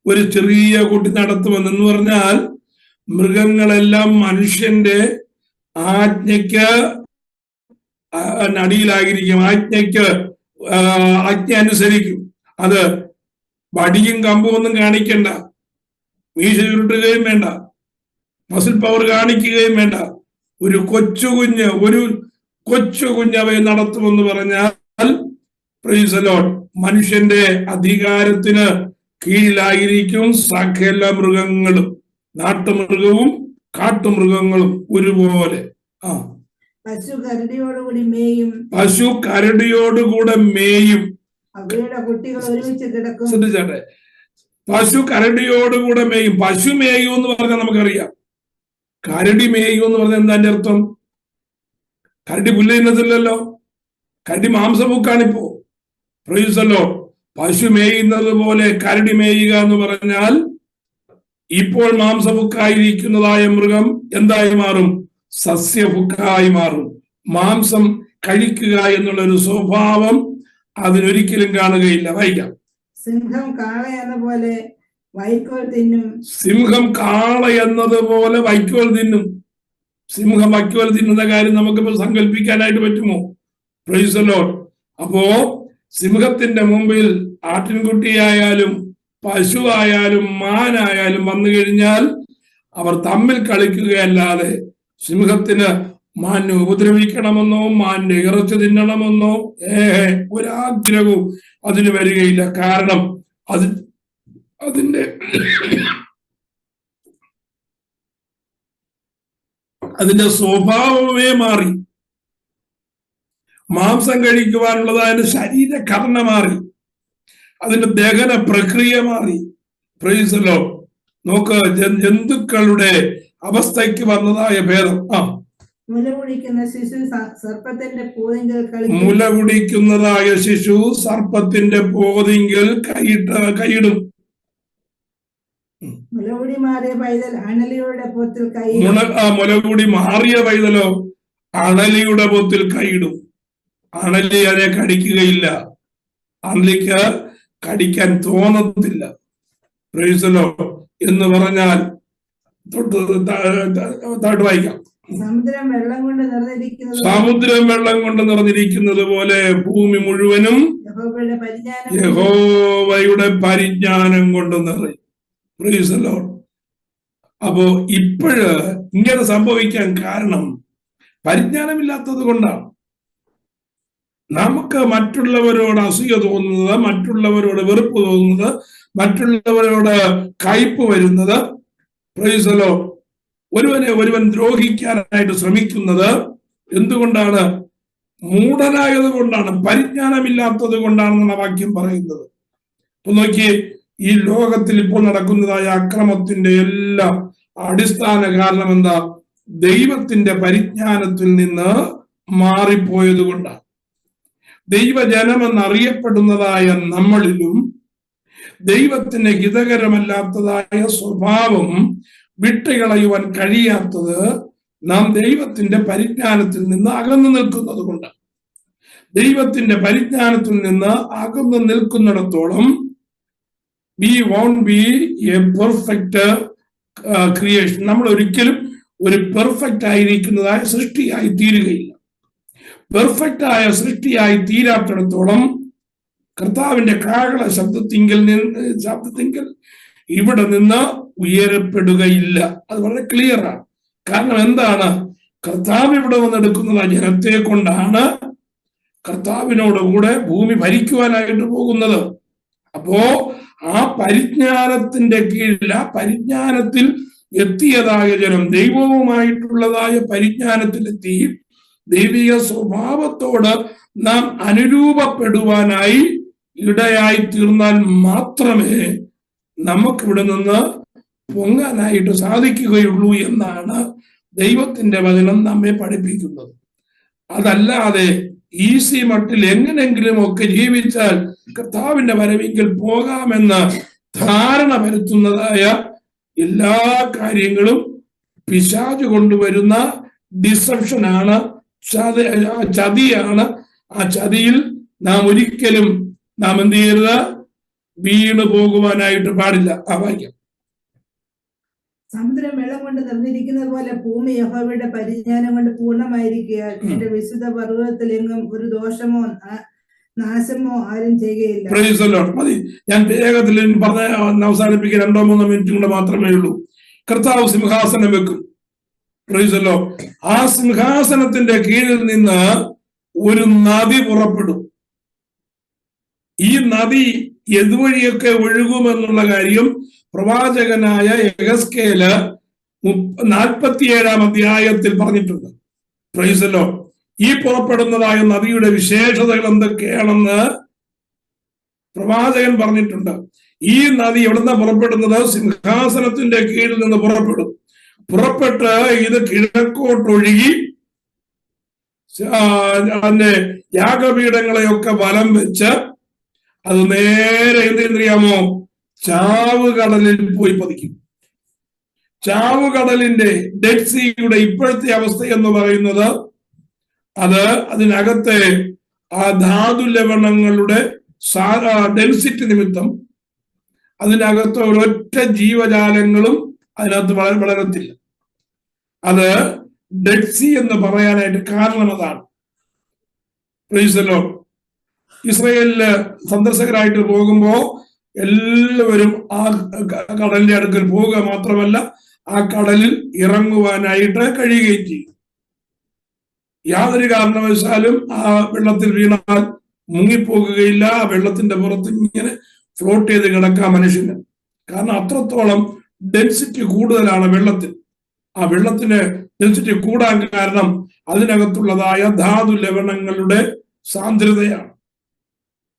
ഒരു ചെറിയ കുട്ടി നടത്തുമെന്ന് പറഞ്ഞാൽ മൃഗങ്ങളെല്ലാം മനുഷ്യന്റെ ആജ്ഞയ്ക്ക് അടിയിലായിരിക്കും. ആജ്ഞ അനുസരിക്കും. അത് വടിയും കമ്പും ഒന്നും കാണിക്കണ്ട, മീശ ചുരുട്ടുകയും വേണ്ട, മസിൽ പവർ കാണിക്കുകയും വേണ്ട. ഒരു കൊച്ചുകുഞ്ഞ് അവയെ നടത്തുമെന്ന് പറഞ്ഞാൽ പ്രൈസ് ദി ലോർഡ്, മനുഷ്യന്റെ അധികാരത്തിന് കീഴിലായിരിക്കും സകല മൃഗങ്ങളും, നാട്ടുമൃഗവും കാട്ടുമൃഗങ്ങളും ഒരുപോലെ. പശു കരടിയോടുകൂടി മേയും, പശു കരടിയോടുകൂടെ മേയും. അവയുടെ കുട്ടികൾ ഒരുമിച്ച് കിടക്കും. ശ്രദ്ധിച്ചാട്ടെ, പശു കരടിയോടുകൂടെ മേയും. പശു മേയും എന്ന് പറഞ്ഞാൽ നമുക്കറിയാം. കരടി മേയും എന്ന് പറഞ്ഞാൽ എന്താ അർത്ഥം? കരടി പുല്ല് തിന്നത്തില്ലല്ലോ, കരടി മാംസഭുക്കാണിപ്പോ. പ്രൈസല്ലോ, പശു മേയുന്നത് പോലെ കരടി മേയുക എന്ന് പറഞ്ഞാൽ ഇപ്പോൾ മാംസഭുക്കായിരിക്കുന്നതായ മൃഗം എന്തായി മാറും? സസ്യഭുക്കായി മാറും. മാംസം കഴിക്കുക എന്നുള്ള ഒരു സ്വഭാവം അതിനൊരിക്കലും കാണുകയില്ല. വായിക്കാം. സിംഹം കാള എന്ന പോലെ വൈക്കോൽ തിന്നും. സിംഹം കാള എന്നതുപോലെ വൈക്കോൽ തിന്നും. സിംഹം വൈക്കോൽ തിന്നുന്ന കാര്യം നമുക്കിപ്പോ സങ്കല്പിക്കാനായിട്ട് പറ്റുമോ? Praise the Lord. അപ്പോ സിംഹത്തിന്റെ മുമ്പിൽ ആട്ടിൻകുട്ടിയായാലും പശുവായാലും മാനായാലും വന്നു കഴിഞ്ഞാൽ അവർ തമ്മിൽ കളിക്കുകയല്ലാതെ സിംഹത്തിന് മാനിനെ ഉപദ്രവിക്കണമെന്നോ മാനിന്റെ ഇറച്ചി തിന്നണമെന്നോ ഒരാഗ്രഹവും അതിന് വരികയില്ല. കാരണം അതിന്റെ സ്വഭാവമേ മാറി. മാംസം കഴിക്കുവാനുള്ളത് അതിന്റെ ശരീരഘടന മാറി, അതിന്റെ ദഹന പ്രക്രിയ മാറി. Praise the Lord. നോക്ക്, ജന്തുക്കളുടെ അവസ്ഥയ്ക്ക് വന്നതായ ഭേദം. മുലകുടിക്കുന്നതായ ശിശു സർപ്പത്തിന്റെ പോതിങ്കൽ കൈയിടും. മുലകുടി മാറിയ പൈതലോ അണലിയുടെ പൊത്തിൽ കൈയിടും. അണലി അതിനെ കടിക്കുകയില്ല, അണലിക്ക് കടിക്കാൻ തോന്നത്തില്ല. Praise the Lord. എന്ന് പറഞ്ഞാൽ താഴോട്ട് വായിക്കാം. സമുദ്രം വെള്ളം കൊണ്ട് നിറഞ്ഞിരിക്കുന്നത് പോലെ ഭൂമി മുഴുവനും യഹോവയുടെ പരിജ്ഞാനം കൊണ്ട് നിറയും. Praise the Lord. അപ്പോ ഇപ്പോഴ് ഇങ്ങനെ സംഭവിക്കാൻ കാരണം പരിജ്ഞാനമില്ലാത്തത് കൊണ്ടാണ്. നമുക്ക് മറ്റുള്ളവരോട് അസൂയ തോന്നുന്നത്, മറ്റുള്ളവരോട് വെറുപ്പ് തോന്നുന്നത്, മറ്റുള്ളവരോട് കയ്പ് വരുന്നത്, പ്രൈസ് ദി ലോർഡ്, ഒരുവൻ ദ്രോഹിക്കാനായിട്ട് ശ്രമിക്കുന്നത് എന്തുകൊണ്ടാണ്? മൂഢനായത് കൊണ്ടാണ്, പരിജ്ഞാനമില്ലാത്തത് കൊണ്ടാണെന്നാണ് വാക്യം പറയുന്നത്. അപ്പൊ നോക്കിയേ, ഈ ലോകത്തിൽ ഇപ്പോൾ നടക്കുന്നതായ അക്രമത്തിന്റെ എല്ലാം അടിസ്ഥാന കാരണം എന്താ? ദൈവത്തിന്റെ പരിജ്ഞാനത്തിൽ നിന്ന് മാറിപ്പോയത് കൊണ്ടാണ്. ദൈവജനമെന്നറിയപ്പെടുന്നതായ നമ്മളിലും ദൈവത്തിന് ഹിതകരമല്ലാത്തതായ സ്വഭാവം വിട്ടുകളയുവാൻ കഴിയാത്തത് നാം ദൈവത്തിന്റെ പരിജ്ഞാനത്തിൽ നിന്ന് അകന്നു നിൽക്കുന്നത് കൊണ്ട്. ദൈവത്തിന്റെ പരിജ്ഞാനത്തിൽ നിന്ന് അകന്നു നിൽക്കുന്നിടത്തോളം we won't be a perfect creation. നമ്മൾ ഒരിക്കലും ഒരു പെർഫെക്റ്റ് ആയിരിക്കുന്നതായ സൃഷ്ടിയായി തീരുകയില്ല. പെർഫെക്റ്റ് ആയ സൃഷ്ടിയായി തീരാത്തിടത്തോളം കർത്താവിന്റെ കാഹള ശബ്ദത്തിങ്കൽ ഇവിടെ നിന്ന് ഉയരപ്പെടുകയില്ല. അത് വളരെ ക്ലിയറാണ്. കാരണം എന്താണ്? കർത്താവ് ഇവിടെ വന്നെടുക്കുന്നത് ജനത്തെ കൊണ്ടാണ് കർത്താവിനോടുകൂടെ ഭൂമി ഭരിക്കുവാനായിട്ട് പോകുന്നത്. അപ്പോ ആ പരിജ്ഞാനത്തിന്റെ കീഴിൽ, ആ പരിജ്ഞാനത്തിൽ എത്തിയതായ ജനം, ദൈവവുമായിട്ടുള്ളതായ പരിജ്ഞാനത്തിലെത്തി ദൈവിക സ്വഭാവത്തോട് നാം അനുരൂപപ്പെടുവാനായി ഇടയായി തീർന്നാൽ മാത്രമേ നമുക്കിവിടെ നിന്ന് പൊങ്ങാനായിട്ട് സാധിക്കുകയുള്ളൂ എന്നാണ് ദൈവത്തിന്റെ വചനം നമ്മെ പഠിപ്പിക്കുന്നത്. അതല്ലാതെ ഈസി മട്ടിൽ എങ്ങനെങ്കിലും ഒക്കെ ജീവിച്ചാൽ കർത്താവിന്റെ വരവിങ്കിൽ പോകാമെന്ന് ധാരണ വരുത്തുന്നതായ എല്ലാ കാര്യങ്ങളും പിശാച് കൊണ്ടുവരുന്ന ഡിസപ്ഷനാണ്, ചതിയാണ്. ആ ചതിയിൽ നാം ഒരിക്കലും എന്ത് ചെയ്യരുത്? വീണ് പോകുവാനായിട്ട് പാടില്ല. ആ വാക്യം. സമുദ്രം വെള്ളം കൊണ്ട് നിറഞ്ഞിരിക്കുന്നത് പോലെ ഭൂമി യഹോവയുടെ പരിജ്ഞാനം കൊണ്ട് പൂർണ്ണമായിരിക്കുക. എന്റെ വിശുദ്ധ പർവ്വതത്തിലെങ്ങും ഒരു ദോഷമോ നാശമോ ആരും ചെയ്യുകയില്ല. Praise the Lord. മതി, ഞാൻ വേഗത്തിൽ പറഞ്ഞ അവസാനിപ്പിക്കാൻ 2-3 മിനിറ്റ് കൊണ്ട് മാത്രമേ ഉള്ളൂ. കർത്താവ് സിംഹാസനം വെക്കും. Praise the Lord. ആ സിംഹാസനത്തിന്റെ കീഴിൽ നിന്ന് ഒരു നദി പുറപ്പെടും. ഈ നദി എതുവഴിയൊക്കെ ഒഴുകുമെന്നുള്ള കാര്യം പ്രവാചകനായ യെഹെസ്കേല് 47-ാം അധ്യായത്തിൽ പറഞ്ഞിട്ടുണ്ട്. പ്രൈസല്ലോ. ഈ പുറപ്പെടുന്നതായ നദിയുടെ വിശേഷതകൾ എന്തൊക്കെയാണെന്ന് പ്രവാചകൻ പറഞ്ഞിട്ടുണ്ട്. ഈ നദി എവിടുന്ന പുറപ്പെടുന്നത്? സിംഹാസനത്തിന്റെ കീഴിൽ നിന്ന് പുറപ്പെടും. പുറപ്പെട്ട് ഇത് കിഴക്കോട്ടൊഴുകി അതിന്റെ യാഗപീഠങ്ങളെയൊക്കെ വലം വെച്ച് അത് നേരെ എന്തെന്നറിയാമോ? ചാവുകടലിൽ പോയി പതിക്കും. ചാവുകടലിന്റെ ഡെഡ് സീയുടെ ഇപ്പോഴത്തെ അവസ്ഥ എന്ന് പറയുന്നത് അത് അതിനകത്തെ ആ ധാതു ലവണങ്ങളുടെ ഡെൻസിറ്റി നിമിത്തം അതിനകത്ത് ഒരൊറ്റ ജീവജാലങ്ങളും അതിനകത്ത് വളരത്തില്ല. അത് ഡെഡ് സീ എന്ന് പറയാനായിട്ട് കാരണം അതാണ്. ഇസ്രയേലില് സന്ദർശകരായിട്ട് പോകുമ്പോ എല്ലാവരും ആ കടലിന്റെ അടുക്കൽ പോവുക മാത്രമല്ല ആ കടലിൽ ഇറങ്ങുവാനായിട്ട് കഴിയുകയും ചെയ്യും. യാതൊരു കാരണവശാലും ആ വെള്ളത്തിൽ വീണാൽ മുങ്ങിപ്പോകുകയില്ല. ആ വെള്ളത്തിന്റെ പുറത്ത് ഇങ്ങനെ ഫ്ലോട്ട് ചെയ്ത് കിടക്കാം മനുഷ്യന്. കാരണം അത്രത്തോളം ഡെൻസിറ്റി കൂടുതലാണ് വെള്ളത്തിൽ. ആ വെള്ളത്തിന് ഡെൻസിറ്റി കൂടാൻ കാരണം അതിനകത്തുള്ളതായ ധാതു ലവണങ്ങളുടെ സാന്ദ്രതയാണ്.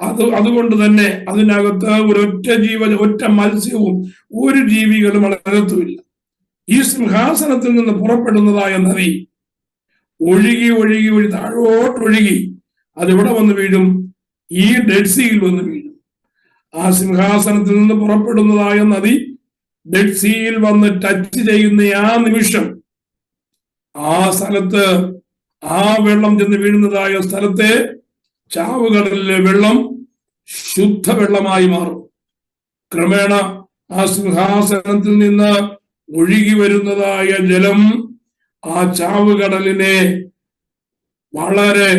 അതുകൊണ്ട് തന്നെ അതിനകത്ത് ഒറ്റ മത്സ്യവും ഒരു ജീവികളും വളരത്തുമില്ല. ഈ സിംഹാസനത്തിൽ നിന്ന് പുറപ്പെടുന്നതായ നദി ഒഴുകി ഒഴുകി ഒഴുകി താഴോട്ടൊഴുകി അതിവിടെ വന്ന് വീഴും, ഈ ഡെഡ് സീയിൽ വന്ന് വീഴും. ആ സിംഹാസനത്തിൽ നിന്ന് പുറപ്പെടുന്നതായ നദി ഡെഡ് സീയിൽ വന്ന് ടച്ച് ചെയ്യുന്ന ആ നിമിഷം ആ സ്ഥലത്ത് ആ വെള്ളം ചെന്ന് വീഴുന്നതായ സ്ഥലത്തെ ചാവുകടലിലെ വെള്ളം ശുദ്ധവെള്ളമായി മാറും. ക്രമേണ ആ സിംഹാസനത്തിൽ നിന്ന് ഒഴുകി വരുന്നതായ ജലം ആ ചാവുകടലിനെ വളരെ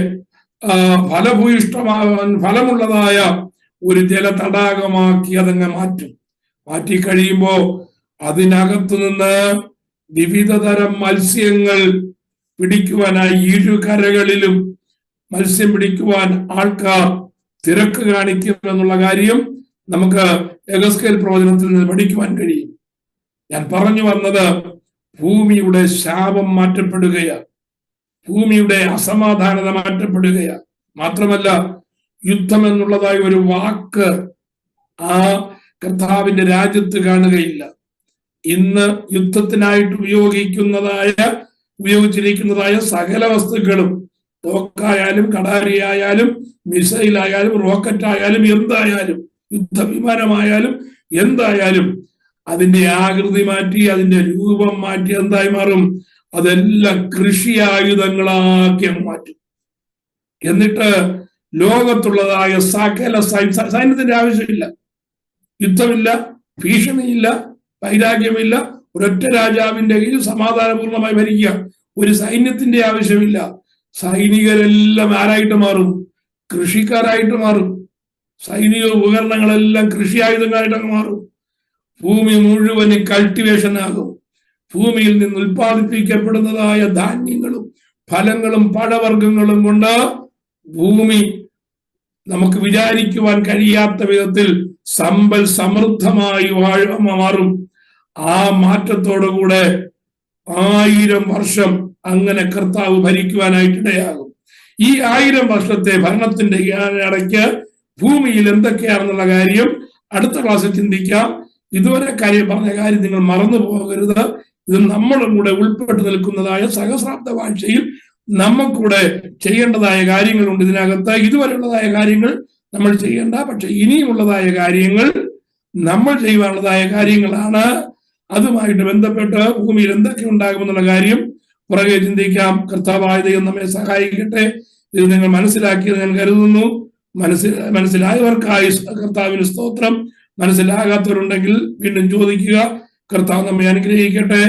ഫലമുള്ളതായ ഒരു ജല തടാകമാക്കി അതങ്ങ് മാറ്റും. മാറ്റി കഴിയുമ്പോ അതിനകത്തു നിന്ന് വിവിധ തരം മത്സ്യങ്ങൾ പിടിക്കുവാനായി ഇരുകരകളിലും മത്സ്യം പിടിക്കുവാൻ ആൾക്കാർ തിരക്ക് കാണിക്കും എന്നുള്ള കാര്യം നമുക്ക് യെഹെസ്കേൽ പ്രവചനത്തിൽ നിന്ന് പഠിക്കുവാൻ കഴിയും. ഞാൻ പറഞ്ഞു വന്നത് ഭൂമിയുടെ ശാപം മാറ്റപ്പെടുകയാണ്, ഭൂമിയുടെ അസമാധാനത മാറ്റപ്പെടുകയാണ്. മാത്രമല്ല യുദ്ധം എന്നുള്ളതായ ഒരു വാക്ക് ആ കർത്താവിന്റെ രാജ്യത്ത് കാണുകയില്ല. ഇന്ന് യുദ്ധത്തിനായിട്ട് ഉപയോഗിച്ചിരിക്കുന്നതായ സകല വസ്തുക്കളും, തോക്കായാലും കടാരിയായാലും മിസൈലായാലും റോക്കറ്റ് ആയാലും എന്തായാലും യുദ്ധവിമാനമായാലും എന്തായാലും അതിന്റെ ആകൃതി മാറ്റി അതിന്റെ രൂപം മാറ്റി എന്തായി മാറും? അതെല്ലാം കൃഷി ആയുധങ്ങളാക്കി മാറ്റും. എന്നിട്ട് ലോകത്തുള്ളതായ സകല സൈന്യത്തിന്റെ ആവശ്യമില്ല, യുദ്ധമില്ല, ഭീഷണിയില്ല, വൈരാഗ്യമില്ല. ഒരൊറ്റ രാജാവിന്റെ കീഴിൽ സമാധാനപൂർണമായി ഭരിക്കുക. ഒരു സൈന്യത്തിന്റെ ആവശ്യമില്ല. സൈനികരെല്ലാം ആരായിട്ട് മാറും? കൃഷിക്കാരായിട്ട് മാറും. സൈനിക ഉപകരണങ്ങളെല്ലാം കൃഷി ആയുധങ്ങളായിട്ടങ്ങ് മാറും. ഭൂമി മുഴുവനും കൾട്ടിവേഷനാകും. ഭൂമിയിൽ നിന്ന് ഉൽപ്പാദിപ്പിക്കപ്പെടുന്നതായ ധാന്യങ്ങളും ഫലങ്ങളും പഴവർഗ്ഗങ്ങളും കൊണ്ട് ഭൂമി നമുക്ക് വിചാരിക്കുവാൻ കഴിയാത്ത വിധത്തിൽ സമ്പൽ സമൃദ്ധമായി മാറും. ആ മാറ്റത്തോടുകൂടെ 1000 വർഷം അങ്ങനെ കർത്താവ് ഭരിക്കുവാനായിട്ടിടയാകും. ഈ 1000 വർഷത്തെ ഭരണത്തിന്റെ ഇടയ്ക്ക് ഭൂമിയിൽ എന്തൊക്കെയാണെന്നുള്ള കാര്യം അടുത്ത ക്ലാസ്സിൽ ചിന്തിക്കാം. ഇതുവരെ പറഞ്ഞ കാര്യം നിങ്ങൾ മറന്നു പോകരുത്. ഇത് നമ്മളും കൂടെ ഉൾപ്പെട്ടു നിൽക്കുന്നതായ സഹസ്രാബ്ദ വാഴ്ചയിൽ നമുക്കൂടെ ചെയ്യേണ്ടതായ കാര്യങ്ങളുണ്ട്. ഇതിനകത്ത് ഇതുവരെയുള്ളതായ കാര്യങ്ങൾ നമ്മൾ ചെയ്യേണ്ട, പക്ഷെ ഇനിയുമുള്ളതായ കാര്യങ്ങൾ നമ്മൾ ചെയ്യുവാനുള്ളതായ കാര്യങ്ങളാണ്. അതുമായിട്ട് ബന്ധപ്പെട്ട് ഭൂമിയിൽ എന്തൊക്കെ ഉണ്ടാകുമെന്നുള്ള കാര്യം പുറകെ ചിന്തിക്കാം. കർത്താവായ ദൈവം നമ്മെ സഹായിക്കട്ടെ. ഇത് നിങ്ങൾ മനസ്സിലാക്കിയത് ഞാൻ കരുതുന്നു. മനസ്സിലായവർക്കായി കർത്താവിന് സ്തോത്രം. മനസ്സിലാകാത്തവരുണ്ടെങ്കിൽ വീണ്ടും ചോദിക്കുക. കർത്താവ് നമ്മെ അനുഗ്രഹിക്കട്ടെ.